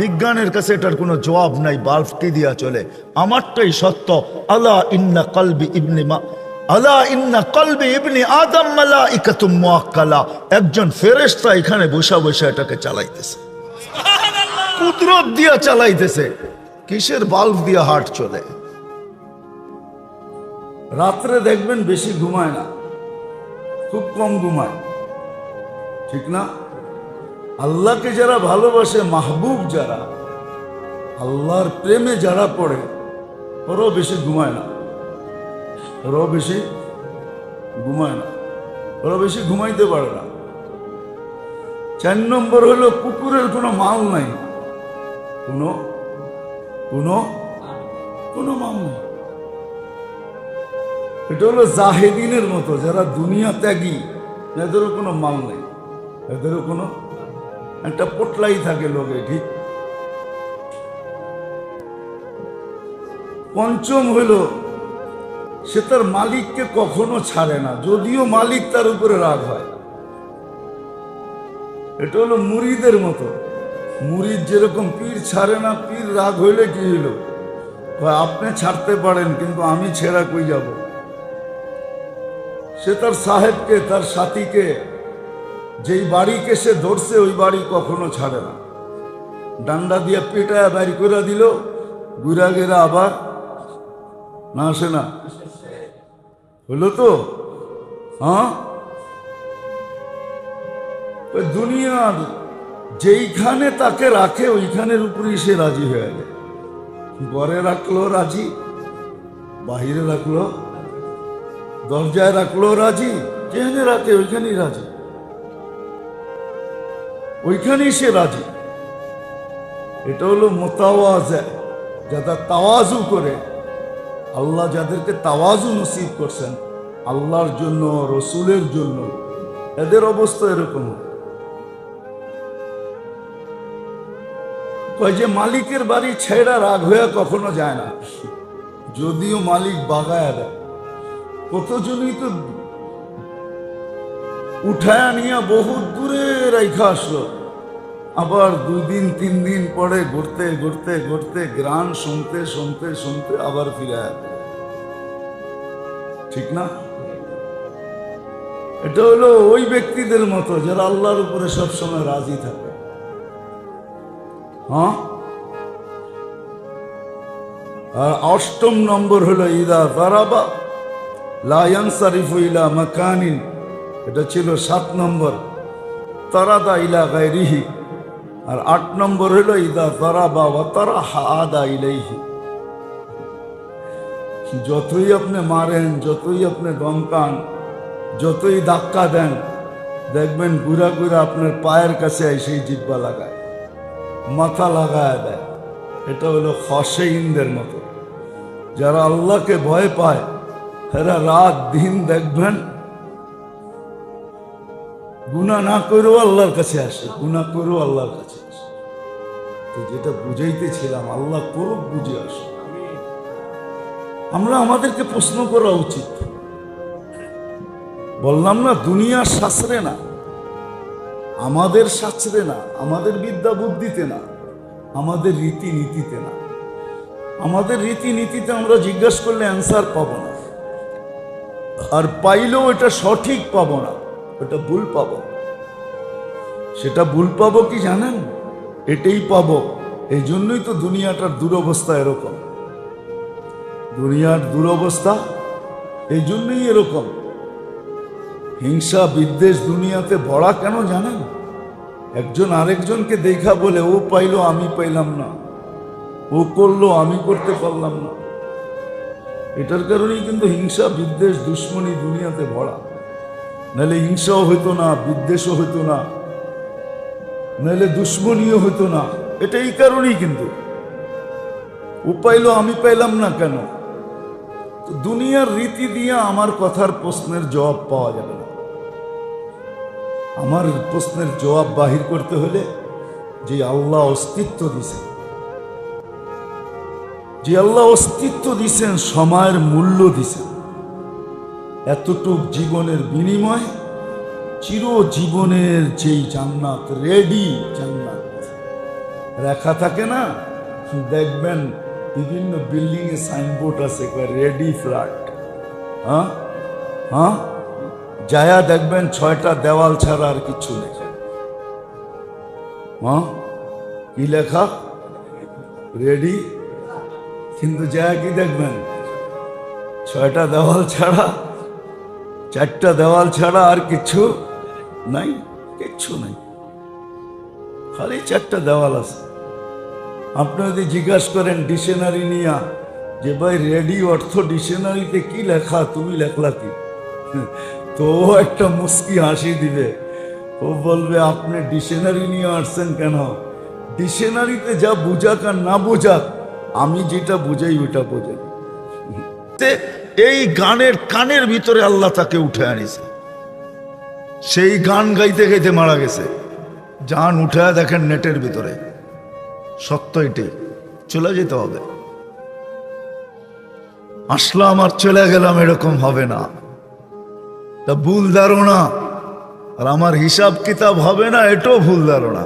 বিজ্ঞানের কাছে এটার কোনো জবাব নাই, বাল্ব কি দিয়া চলে। আমারটাই সত্য। আলা ইন্না কলবি ইবনি আদম মালাইকাতুম মুআক্কালা, একজন ফেরেশতা এখানে বসা বসা এটাকে চালাইতেছে, কুদরত দিয়া চালাইতেছে। কিসের বাল্ব দিয়া হার্ট চলে? রাত্রে দেখবেন বেশি ঘুমায় না, খুব কম ঘুমায়, ঠিক না? আল্লাহকে যারা ভালোবাসে, মাহবুব যারা, আল্লাহর প্রেমে যারা পড়ে, ওরাও বেশি ঘুমায় না, ওরাও বেশি ঘুমায় না, ওরা বেশি ঘুমাইতে পারে না। 4 নম্বর হলো কুকুরের কোনো মাল নাই, কোনো মাল নাই। এটা হলো জাহেদিনের মতো, যারা দুনিয়া ত্যাগী, এদেরও কোনো মাল নেই, এদেরও কোনো একটা পোটলাই থাকে লোকে, ঠিক। 5ম হলো সে তার মালিককে কখনো ছাড়ে না, যদিও মালিক তার উপরে রাগ হয়। এটা হলো মুরিদের মতো। মুরিদ যেরকম পীর ছাড়ে না, পীর রাগ হইলে কি হইল, আপনি ছাড়তে পারেন কিন্তু আমি ছেড়া কই যাব। সে তার সাহেবকে, তার সাথীকে, যেই বাড়িকে সে ধরছে ওই বাড়ি কখনো ছাড়ে না। ডান্ডা দিয়ে পেটায় বাড়ি করে দিল, ঘুরা গেরা আবার না আসে না, হলো তো? হ্যাঁ, দুনিয়ার যেইখানে তাকে রাখে ওইখানের উপরেই সে রাজি হয়ে যায়। ঘরে রাখলো রাজি, বাহিরে রাখলো, দরজায় রাখলো রাজি, যেখানে রাখে ওইখানেই রাজি, ওইখানেই সে রাজি। এটা হলো মুতাওয়াজা, যারা তাওয়াজু করে। আল্লাহ যাদেরকে তাওয়াজু নসিব করছেন আল্লাহর জন্য, রসুলের জন্য, এদের অবস্থা এরকম। কয় যে মালিকের বাড়ি ছেড়া রাগ হয়ে কখনো যায় না, যদিও মালিক বাগায় দেয়। কতজনই তো উঠায় নিয়ে বহুত দূরে রাইখা আসলো, আবার 2 দিন 3 দিন পরে ঘুরতে ঘুরতে ঘুরতে গান শুনতে শুনতে শুনতে আবার ফিরে, ঠিক না? এটা হলো ওই ব্যক্তিদের মতো যারা আল্লাহর উপরে সবসময় রাজি থাকে। হ্যাঁ, আর 8ম নম্বর হলো ইদা যারাবা লা ইয়ানসারিফু ইলা মাকানিন, এটা ছিল 7 নম্বর। তারাদা ইলা গায়রিহি, আর 8 নম্বর হলো ইদা যারাবা ওয়া তারাহা আদা ইলাইহি। যতই আপনি মারেন, যতই আপনি দমকান, যতই ধাক্কা দেন, দেখবেন ঘুরা ঘুরা আপনার পায়ের কাছে এসে জিব্বা লাগায়, মাথা লাগায় দেয়। এটা হলো খশেইনদের মতো। যারা আল্লাহকে ভয় পায় এরা রাত দিন দেখবেন গুনাহ না করেও আল্লাহর কাছে আসে, গুনাহ করেও আল্লাহর কাছে আসে। তো যেটা বুঝাইতেছিলাম, আল্লাহ করুক, বুঝে আসে। আমরা আমাদেরকে প্রশ্ন করা উচিত। বললাম না, দুনিয়ার শাস্ত্রে না, আমাদের শাস্ত্রে না, আমাদের বিদ্যা বুদ্ধিতে না, আমাদের রীতিনীতিতে না। আমাদের রীতিনীতিতে আমরা জিজ্ঞাসা করলে অ্যান্সার পাবো না, আর পাইলেও এটা সঠিক পাবো না, এটা ভুল পাবো। সেটা ভুল পাবো কি জানেন? এটাই পাবো। এই জন্যই তো দুনিয়াটার দুরবস্থা এরকম। দুনিয়ার দুরবস্থা এই জন্যই এরকম। হিংসা বিদ্বেষ দুনিয়াতে ভরা কেন জানেন? একজন আরেকজনকে দেখা বলে, ও পাইলো আমি পাইলাম না, ও করলো আমি করতে পারলাম না। এটার কারণেই কিন্তু হিংসা বিদ্বেষ দুশ্মনী দুনিয়াতে ভরা। নাহলে হিংসাও হইতো না, বিদ্বেষও হইতো না, নাহলে দুশ্মনীও হইতো না। এটা এই কারণেই কিন্তু। ও পাইলো আমি পাইলাম না কেন? তো দুনিয়ার রীতি দিয়ে আমার কথার প্রশ্নের জবাব পাওয়া যাবে না। আমার প্রশ্নের জবাব বাহির করতে হলে যে আল্লাহ অস্তিত্ব দিছেন, যে আল্লাহ অস্তিত্ব দিছেন, সময়ের মূল্য দিছেন, এতটুক জীবনের বিনিময় চিরজীবনের যেই জান্নাত, রেডি জান্নাত রেখা থাকে না, দেখবেন বিভিন্ন বিল্ডিং এ সাইনবোর্ড আছে রেডি ফ্ল্যাট। হ্যাঁ হ্যাঁ, যায়া দেখবেন 6টা দেওয়াল ছাড়া আর কিছু নেই। হ্যাঁ, কি লেখা? রেডি। কিন্তু যায়া কি দেখবেন? 6টা দেওয়াল ছাড়া, 4টা দেওয়াল ছাড়া আর কিছু নাই, কিচ্ছু নাই, খালি 4টা দেওয়াল আছে। আপনি যদি জিজ্ঞাসা করেন ডিকশনারি নিয়া যে ভাই রেডি অর্থ ডিকশনারিতে কি লেখা, তুমি লেখলা কি? তো ও একটা মুস্কি হাসি দিবে। ও বলবে আপনি ডিকশনারি নিয়ে আসছেন কেন? ডিকশনারিতে যা বুঝাক আর না বুঝাক, আমি যেটা বুঝাই ওটা বোঝাই। এই গানের কানের ভিতরে আল্লাহ তাকে উঠে আনিছে। সেই গান গাইতে গাইতে মারা গেছে। জান উঠে দেখেন নেটের ভিতরে। সত্য এটাই, চলে যেতে হবে। আসলাম আর চলে গেলাম, এরকম হবে না। তা ভুল ধারণা, আর আমার হিসাব কিতাব হবে না, এটাও ভুল ধারণা।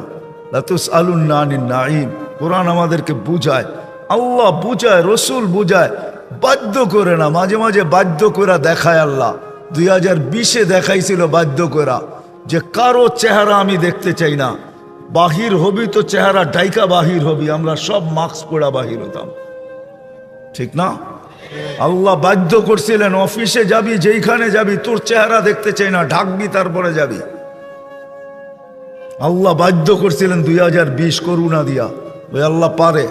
লাতুসআলুন আনিন নাঈম। কোরআন আমাদেরকে বুঝায়, আল্লাহ বুঝায়, রসুল বুঝায়, বাধ্য করে না। মাঝে মাঝে বাধ্য করে দেখায় আল্লাহ। 2020-এ দেখাইছিল বাধ্য করা যে কারো চেহারা আমি দেখতে চাই না, বাহির হবি তো চেহারা ডাইকা বাহির হবি। আমরা সব মাস্ক পরা বাহির হতাম, ঠিক না? আল্লাহ বাধ্য করছিলেন, অফিসে যাবি, যেইখানে যাবি, তোর চেহারা দেখতে চাই না, ঢাকবি তারপরে যাবি। আল্লাহ বাধ্য করছিলেন 2020 করুণা দিয়া। ওই আল্লাহ পারে,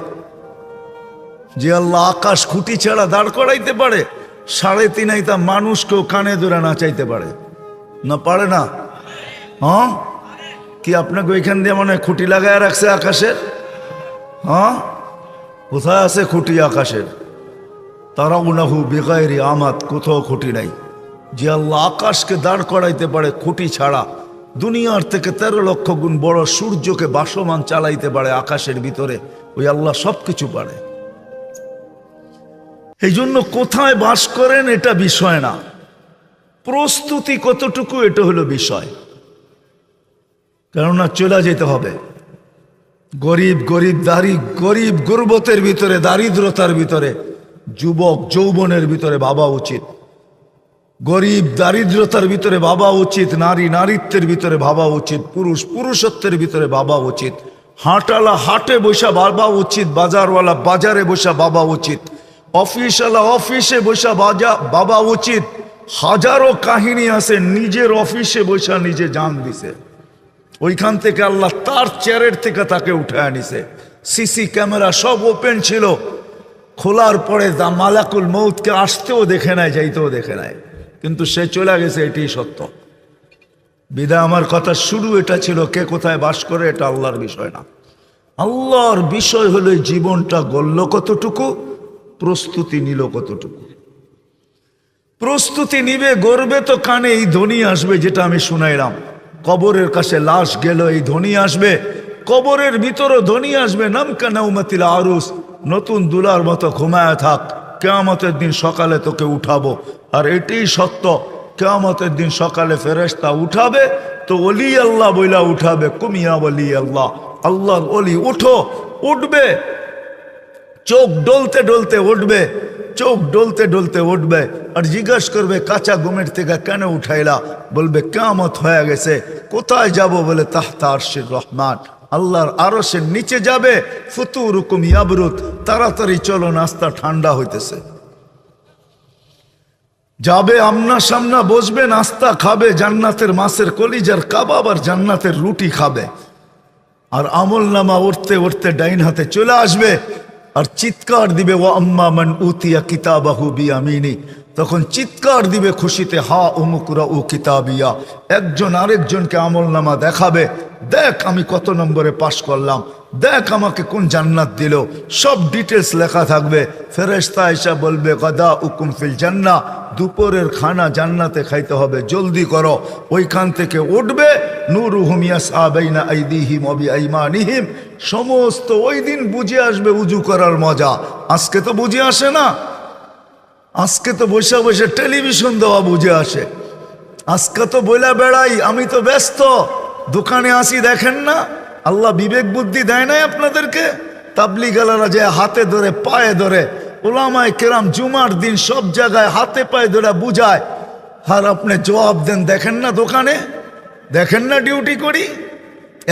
যে আল্লাহ আকাশ খুঁটি ছাড়া দাঁড় করাইতে পারে, 3.5 হাইতা মানুষকেও কানে ধরে নাচাইতে পারে না? পারে না? হ্যাঁ, কি আপনাকে ওইখান দিয়ে মনে হয় খুঁটি লাগায় রাখছে আকাশের? হ্যাঁ, কোথায় আছে খুঁটি আকাশের? তারাউনাহু বিগাইরি আমাদ, কোথাও খুঁটি নাই। যে আল্লাহ আকাশকে দাঁড় করাইতে পারে খুঁটি ছাড়া, দুনিয়ার থেকে 13 লক্ষ গুণ বড় সূর্যকে বাসমান চালাইতে পারে আকাশের ভিতরে, ওই আল্লাহ সবকিছু পারে। এই জন্য কোথায় বাস করেন এটা বিষয় না, প্রস্তুতি কতটুকু এটা হলো বিষয়। কেননা চলে যেতে হবে। গরিব গরিব গুরবতের ভিতরে, দারিদ্রতার ভিতরে, যুবক যৌবনের ভিতরে ভাবা উচিত। গরিব দারিদ্রতার ভিতরে ভাবা উচিত, নারী নারীত্বের ভিতরে ভাবা উচিত, পুরুষ পুরুষত্বের ভিতরে ভাবা উচিত, হাটওয়ালা হাটে বসা ভাবা উচিত, বাজারওয়ালা বাজারে বসা ভাবা উচিত, অফিসওয়ালা অফিসে বসা ভাবা উচিত। হাজারো কাহিনী আছে নিজের অফিসে বসা নিজে জান দিছে, ওইখান থেকে আল্লাহ তার চেয়ারের থেকে তাকে উঠে আনিছে। সিসি ক্যামেরা সব ওপেন ছিল, খোলার পরে দা মালাকুল মৌতকে আসতেও দেখে নাই, যাইতেও দেখে নাই, কিন্তু সে চলে গেছে, এটি সত্য। বিদায় আমার কথা শুরু এটা ছিল, কে কোথায় বাস করে এটা আল্লাহর বিষয় না। আল্লাহর বিষয় হলো জীবনটা গড়ল কতটুকু, প্রস্তুতি নিল কতটুকু। প্রস্তুতি নিবে, গড়বে তো কানে এই ধ্বনি আসবে, যেটা আমি শুনাইলাম, কবরের কাছে লাশ গেল এই ধ্বনি আসবে, কবরের ভিতরও ধ্বনি আসবে, নামকা নাউমাতিল আরুস, নতুন দুলার মতো ঘুমায় থাক, কিয়ামতের দিন সকালে তোকে উঠাবো। আর এটাই সত্য, কিয়ামতের দিন সকালে ফেরেশতা উঠাবে তো ওলি আল্লাহ বইলা উঠাবে, কুমিয়া ওলি আল্লাহ, আল্লাহর ওলি উঠো, উঠবে, চোখ ডলতে ডলতে উঠবে, চোখ ডলতে ডলতে উঠবে, আর জিজ্ঞাস করবে কাঁচা ঘুমের থেকে কেন উঠাইলা? বলবে কিয়ামত হয়ে গেছে। কোথায় যাব? বলে তাহতা আরশির রহমান, আল্লাহর আরশের নিচে যাবে। ফুতুরুকুম ইয়াবরুদ, তাড়াতাড়ি চলো, নাস্তা ঠান্ডা হইতেছে। যাবে আমনা সামনা বসবে, নাস্তা খাবে, জান্নাতের মাছের কলিজার কাবাব আর জান্নাতের রুটি খাবে। আর আমল নামা উঠতে উঠতে ডাইন হাতে চলে আসবে, আর চিৎকার দিবে, ওয়া আম্মা মান উতিয়া কিতাবাহু বিয়ামিনি, তখন চিৎকার দিবে খুশিতে, হা উমুকুরা উ কিতাবিয়া। একজন আরেকজনকে আমল নামা দেখাবে, দেখ আমি কত নম্বরে পাশ করলাম, দেখ আমাকে কোন জান্নাত দিল, সব ডিটেলস লেখা থাকবে। ফেরেশতা এসে বলবে, গাদা উকুম ফিল জান্নাহ, দুপুরের খানা জান্নাতে খাইতে হবে, জলদি করো। ওইখান থেকে উঠবে, নূরুহুম ইয়াসআ বাইনা আইদিহিম ওয়া বিআইমানিহিম, সমস্ত ওই দিন বুঝে আসবে উজু করার মজা। আজকে তো বুঝে আসে না, আজকে তো বসে বসে টেলিভিশন দেওয়া বুঝে আসে। আজকে তো বইলা বেড়াই, আমি তো ব্যস্ত, দোকানে আসি, দেখেন না? আল্লাহ বিবেক বুদ্ধি দেয় নাই আপনাদেরকে? তাবলিগালারা যে হাতে ধরে পায়ে ধরে, ওলামায়ে কেরাম জুমার দিন সব জায়গায় হাতে পায়ে ধরে বুঝায়, আর আপনি জবাব দেন, দেখেন না দোকানে, দেখেন না ডিউটি করি,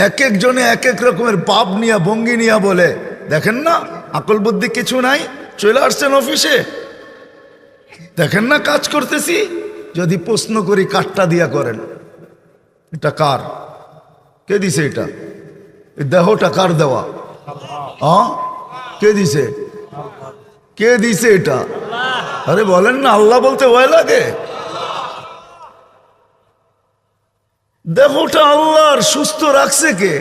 এক একজনে এক এক রকমের পাপ নিয়া ভঙ্গি নিয়া বলে, দেখেন না আকল বুদ্ধি কিছু নাই, চলে আসছেন অফিসে, দেখেন না কাজ করতেছি। যদি প্রশ্ন করি কাঠটা দিয়া করেন, এটা কার? কে দিছে এটা? এই দেহটা কার দেওয়া? কে দিছে? কে দিছে এটা? আরে বলেন না, আল্লাহ বলতে ভয় লাগে? দেহটা আল্লাহর, সুস্থ রাখছে কে?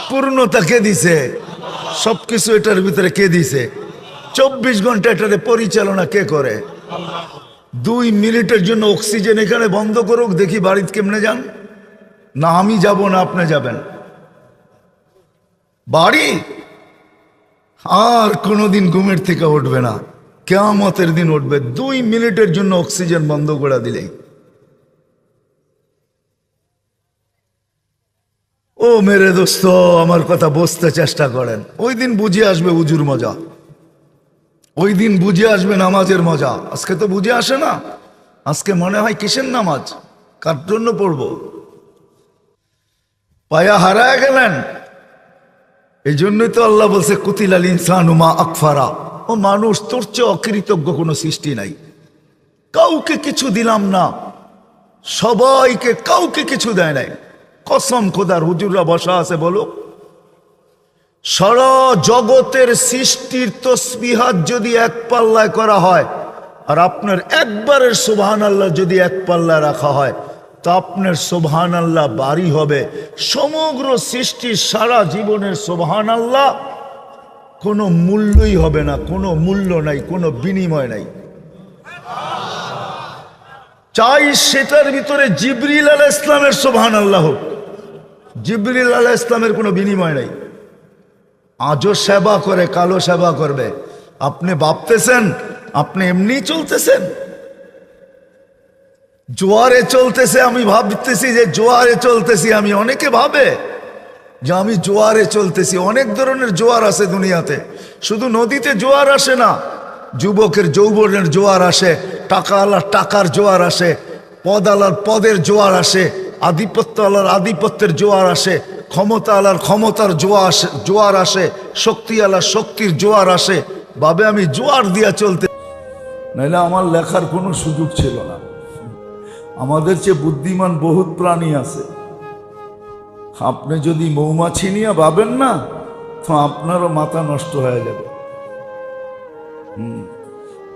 পূর্ণতা কে দিছে? সবকিছু এটার ভিতরে কে দিছে? 24 ঘন্টা এটারে পরিচালনা কে করে? 2 মিনিটের জন্য অক্সিজেন এখানে বন্ধ করুক, দেখি বাড়িতে কেমনে যান। না আমি যাব না আপনি যাবেন বাড়ি, আর কোনোদিন ঘুমের থেকে উঠবে না, কিয়ামতের দিন উঠবে। 2 মিনিটের জন্য অক্সিজেন বন্ধ করে দিলেই। ও মেরে দোস্ত, আমার কথা বুঝতে চেষ্টা করেন। ওই দিন বুঝে আসবে উজুর মজা, ওই দিন বুঝে আসবে নামাজের মজা। আজকে তো বুঝে আসে না। আজকে মনে হয় কিসের নামাজ, কার জন্য পড়ব? পায়া হারায় গেলেন। এই জন্যই তো আল্লাহ বলছে, কুতিলাল ইনসানু মা আকফারা, ও মানুষ, তোর চেয়ে অকৃতজ্ঞ কোনো সৃষ্টি নাই। কাউকে কিছু দিলাম না, সবাইকে, কাউকে কিছু দেয় নাই। কসম খোদার, হুজুররা বসা আছে, বলো, সারা জগতের সৃষ্টির তসবিহাত যদি এক পাল্লায় করা হয়, আর আপনার একবারের সুবহানাল্লাহ যদি এক পাল্লায় রাখা হয়, তো আপনার সুবহানাল্লাহ বাড়ি হবে সমগ্র সৃষ্টির সারা জীবনের সুবহানাল্লাহ। কোনো মূল্যই হবে না, কোনো মূল্য নাই, কোনো বিনিময় নাই। চাই সেটার ভিতরে জিবরিল আলাইহিস সালামের সুবহানাল্লাহ হোক, জিবরিল আলাইহিস সালামের কোনো বিনিময় নাই। আজও সেবা করে, কালো সেবা করবে। আপনি ভাবতেছেন আপনি এমনি চলতেছেন, জোয়ারে চলতেছে, আমি ভাবতেছি যে জোয়ারে চলতেছি আমি। অনেকে ভাবে যে আমি জোয়ারে চলতেছি। অনেক ধরনের জোয়ার আছে দুনিয়াতে, শুধু নদীতে জোয়ার আসে না, যুবকের যৌবনের জোয়ার আসে, টাকাওয়ালার টাকার জোয়ার আসে, পদওয়ালার পদের জোয়ার আসে, আধিপত্যওয়ালার আধিপত্যের জোয়ার আসে, ক্ষমতাওয়ালার ক্ষমতার জোয়ার আসে, শক্তিওয়ালার শক্তির জোয়ার আসে। ভাবে আমি জোয়ার দিয়া চলতে, নাইলে আমার লেখার কোনো সুযোগ ছিল না। আমাদের চেয়ে বুদ্ধিমান বহুত প্রাণী আছে, আপনি যদি মৌমাছি নিয়ে ভাবেন না, তো আপনারও মাথা নষ্ট হয়ে যাবে।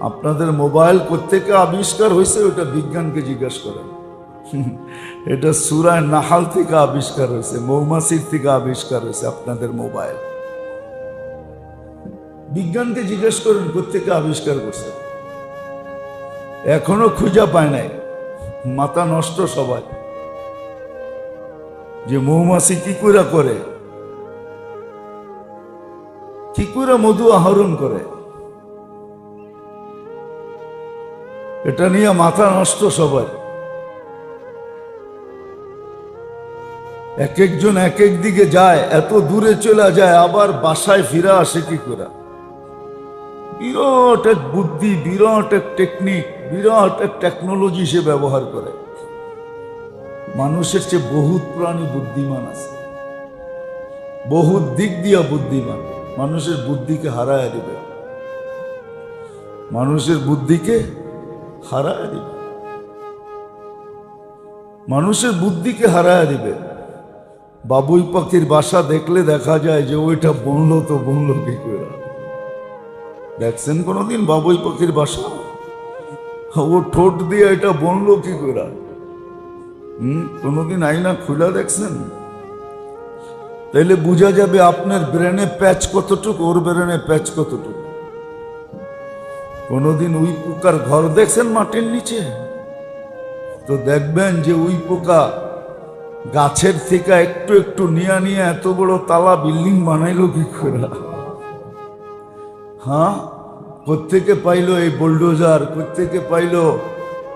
আপনাদের মোবাইল কোত্থেকে আবিষ্কার হয়েছে ওটা বিজ্ঞানকে জিজ্ঞেস করেন। এটা সূরা নাহাল থেকে আবিষ্কার হয়েছে, মৌমাছির থেকে আবিষ্কার হয়েছে আপনাদের মোবাইল। বিজ্ঞানকে জিজ্ঞেস করেন কোত্থেকে আবিষ্কার করছে, এখনো খুঁজে পায় নাই। মাথা নষ্ট সবাই, যে মৌমাছি কি করে কি করে মধু আহরণ করে, এটা নিয়ে মাথা নষ্ট সবাই। এক একজন এক এক দিকে যায়, এত দূরে চলে যায়, আবার বাসায় ফিরে আসে কি করে। বিরাট এক বুদ্ধি, বিরাট এক টেকনিক, বিরাট এক টেকনোলজি সে ব্যবহার করে। মানুষের চেয়ে বহুত প্রাণী বুদ্ধিমান আছে, বহুত দিক দিয়া বুদ্ধিমান। মানুষের বুদ্ধিকে হারায় দিবে, মানুষের বুদ্ধিকে হারায় দিবে, মানুষের বুদ্ধিকে হারায় দিবে। বাবুই পাখির বাসা দেখলে দেখা যায় যে ওইটা বনলো তো বনলো কি করে। দেখছেন কোনদিন বাবুই পাখির বাসা? ও ঠোঁট দিয়ে এটা বনলো কি করে? কোনদিন আয়না খুলা দেখছেন? তাইলে বোঝা যাবে আপনার ব্রেনে প্যাচ কতটুকু, ওর ব্রেনে প্যাচ কতটুকু। কোনদিন উই পোকার ঘর দেখছেন মাটির নিচে? তো দেখবেন যে উই পোকা গাছের থেকে একটু একটু নিয়ে নিয়ে এত বড় তালা বিল্ডিং বানাইলো কি করে? হ্যাঁ, কোত্থেকে পাইলো এই বুলডোজার, কোত্থেকে পাইলো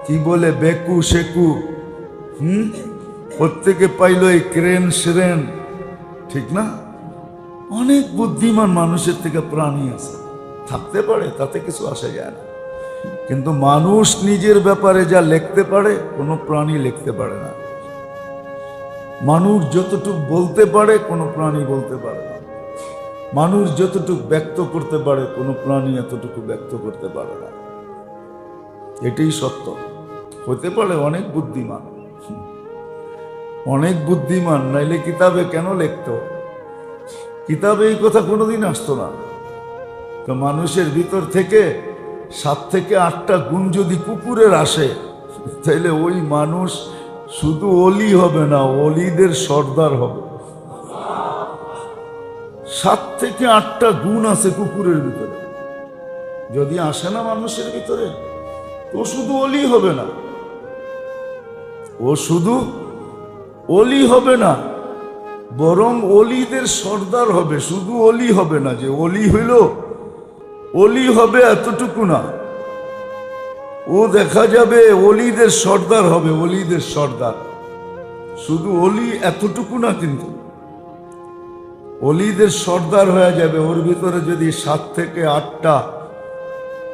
কি বলে বেকু শেকু, কোত্থেকে পাইলো এই ক্রেন শ্রেন, ঠিক না? অনেক বুদ্ধিমান মানুষের থেকে প্রাণী আছে, থাকতে পারে, তাতে কিছু আসে যায় না। কিন্তু মানুষ নিজের ব্যাপারে যা লিখতে পারে কোনো প্রাণী লিখতে পারে না। মানুষ যতটুকু বলতে পারে কোনো প্রাণী বলতে পারে না। মানুষ যতটুকু ব্যক্ত করতে পারে কোনো প্রাণী এতটুকু ব্যক্ত করতে পারে না। এটাই সত্য। হতে পারে অনেক বুদ্ধিমান, অনেক বুদ্ধিমান, নাইলে কিতাবে কেন লিখতো? কিতাবে এই কথা কোনোদিন আসতো না। তো মানুষের ভিতর থেকে 7 থেকে 8টা গুণ যদি কুকুরের আসে, তাইলে ওই মানুষ শুধু অলি হবে না, অলিদের সর্দার হবে। 7 থেকে 8টা গুণ আছে কুকুরের ভিতরে, যদি আসে না মানুষের ভিতরে, তো শুধু অলি হবে না, ও শুধু অলি হবে না, বরং অলিদের সর্দার হবে। শুধু অলি হবে না, যে অলি হইল অলি হবে এতটুকু না, ও দেখা যাবে অলিদের সর্দার হবে, অলিদের সর্দার। শুধু অলি এতটুকু না, কিন্তু অলিদের সর্দার হয়ে যাবে। ওর ভিতরে যদি 7 থেকে 8টা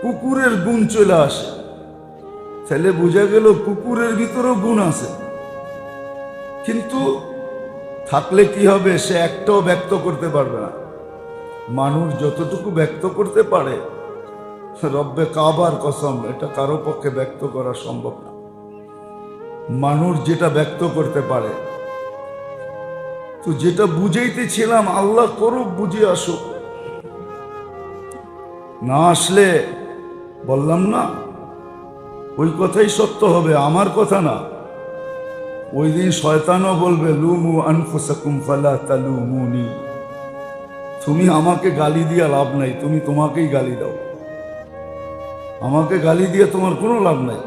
কুকুরের গুণ চলে আসে, তাহলে বোঝা গেল কুকুরের ভিতরেও গুণ আছে। কিন্তু থাকলে কি হবে, সে একটাও ব্যক্ত করতে পারবে না। মানুষ যতটুকু ব্যক্ত করতে পারে, রব্বে কাবার কসম, এটা কারো পক্ষে ব্যক্ত করা সম্ভব না। মানুষ যেটা ব্যক্ত করতে পারে, তো যেটা বুঝাইতেছিলাম, আল্লাহ করুক, বুঝে আসুক। না আসলে বললাম না, ওই কথাই সত্য হবে, আমার কথা না। ওই দিন শয়তানও বলবে, লুমু আনফুসাকুম ফালা তালুমুনি। তুমি আমাকে গালি দিয়া লাভ নাই, তুমি তোমাকেই গালি দাও। আমাকে গালি দিয়ে তোমার কোনো লাভ নাই,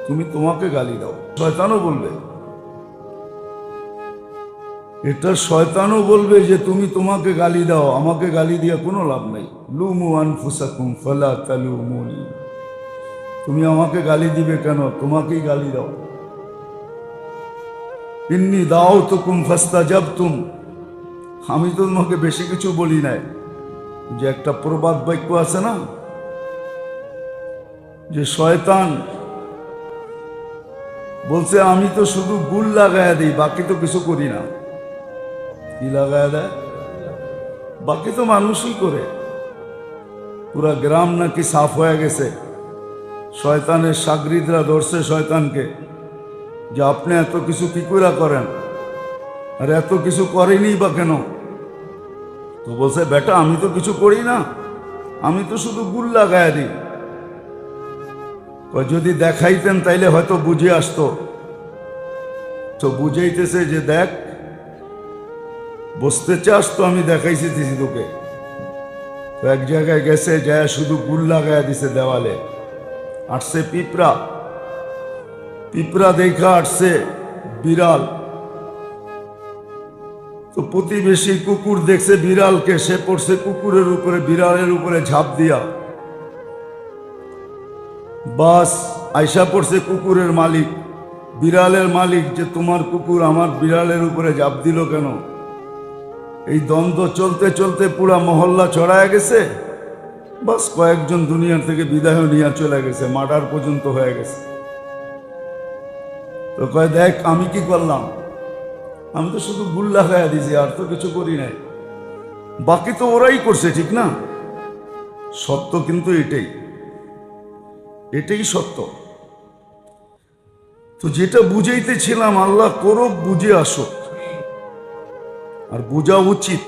তুমি তোমাকে গালি দাও। শয়তানও বলবে এটা, শয়তানও বলবে যে তুমি তোমাকে গালি দাও, আমাকে গালি দিয়ে কোনো লাভ নাই। লুমু আনফুসাকুম ফালা তালুমুনি। তুমি আমাকে গালি দিবে কেন, তোমাকেই গালি দাও। ইন্নী দাওতুকুম ফাস্তাজাবতুম। আমি তো তোমাকে বেশি কিছু বলি নাই। যে একটা প্রবাদ বাক্য আছে না, যে শয়তান বলছে আমি তো শুধু গুল লাগায় দিই, বাকি তো কিছু করি না। কি লাগায় দেয়? বাকি তো মানুষই করে। পুরা গ্রাম নাকি সাফ হয়ে গেছে। শয়তানের সাগরিদরা ধরছে শয়তানকে, যে আপনি এত কিছু কি করে করেন? আর এত কিছু করেনি বা কেন? তো বলছে, বেটা আমি তো কিছু করি না, আমি তো শুধু গুল লাগায় দিই। যদি দেখাইতেন তাইলে হয়তো বুঝে আসতো। তো বুঝাইতেছে যে দেখ, বসতে চাস তো আমি দেখাইছি তোকে। তো এক জায়গায় গেছে, যায় শুধু গুল লাগায় দিছে দেওয়ালে। আসছে পিঁপড়া, পিঁপড়া দেখা আসছে বিড়াল। তো প্রতিবেশী কুকুর দেখছে বিড়ালকে, সে পড়ছে কুকুরের উপরে, বিড়ালের উপরে ঝাঁপ দিয়া। বাস আয়সা পড়ছে কুকুরের মালিক, বিড়ালের মালিক, যে তোমার কুকুর আমার বিড়ালের উপরে ঝাঁপ দিল কেন? এই দ্বন্দ্ব চলতে চলতে পুরা মহল্লা ছড়ায় গেছে। বাস কয়েকজন দুনিয়ার থেকে বিদায় নিয়ে চলে গেছে, মার্ডার পর্যন্ত হয়ে গেছে। তো কয় দেখ আমি কি করলাম, আমি তো শুধু গুল লাগাইয়া দিছি, আর তো কিছু করি নাই। বাকি তো ওরাই করছে, ঠিক না? সত্য কিন্তু এটাই, এটাই সত্য। তো যেটা বুঝাইতেছিলাম, আল্লাহ করুক, বুঝে আসুক, আর বোঝা উচিত।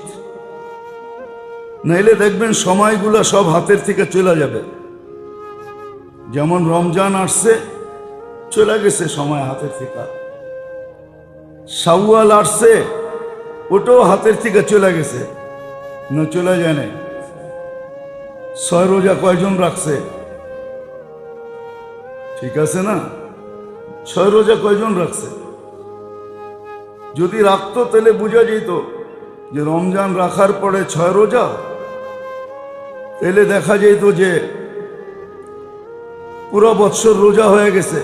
নাইলে দেখবেন সময়গুলা সব হাতের থেকে চলে যাবে। যেমন রমজান আসছে, চলে গেছে সময় হাতের থেকে। শাওয়াল আসছে, ওটাও হাতের থেকে চলে গেছে, না চলে যায় না। 6 রোজা কয়জন রাখছে? ঠিক আছে না? 6 রোজা কয়জন রাখছে? যদি রাখতো তাহলে বোঝা যেত যে রমজান রাখার পরে 6 রোজা, তাহলে দেখা যেত যে পুরো বৎসর রোজা হয়ে গেছে,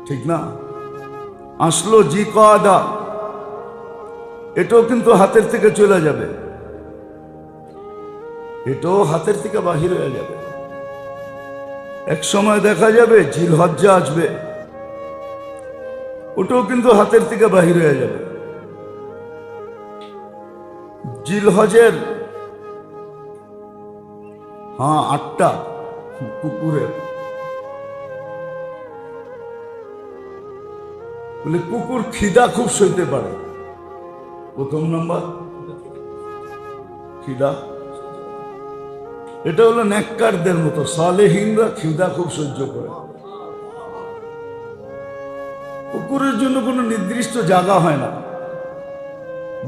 ঠিক না? আসলো জিকাদা, এটাও কিন্তু হাতের থেকে চলে যাবে, এটাও হাতের থেকে বাহির হয়ে যাবে। এক সময় দেখা যাবে জিলহজ্জা আসবে, ওটাও কিন্তু হাতের থেকে বাহির হয়ে যাবে। জিলহজের 8টা কুকুরের, বলে কুকুর খিদা খুব সইতে পারে। প্রথম নম্বর খিদা, এটা হলো নেককারদের মতো, সালেহিনরা খিদা খুব সহ্য করে। কুকুরের জন্য কোনো নির্দিষ্ট জায়গা হয় না,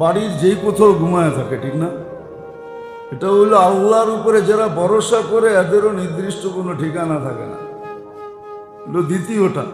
বাড়ির যেই কোথাও ঘুমায় থাকে, ঠিক না? এটা হলো আল্লাহর উপরে যারা ভরসা করে, এদেরও নির্দিষ্ট কোনো ঠিকানা থাকে না। দ্বিতীয়টা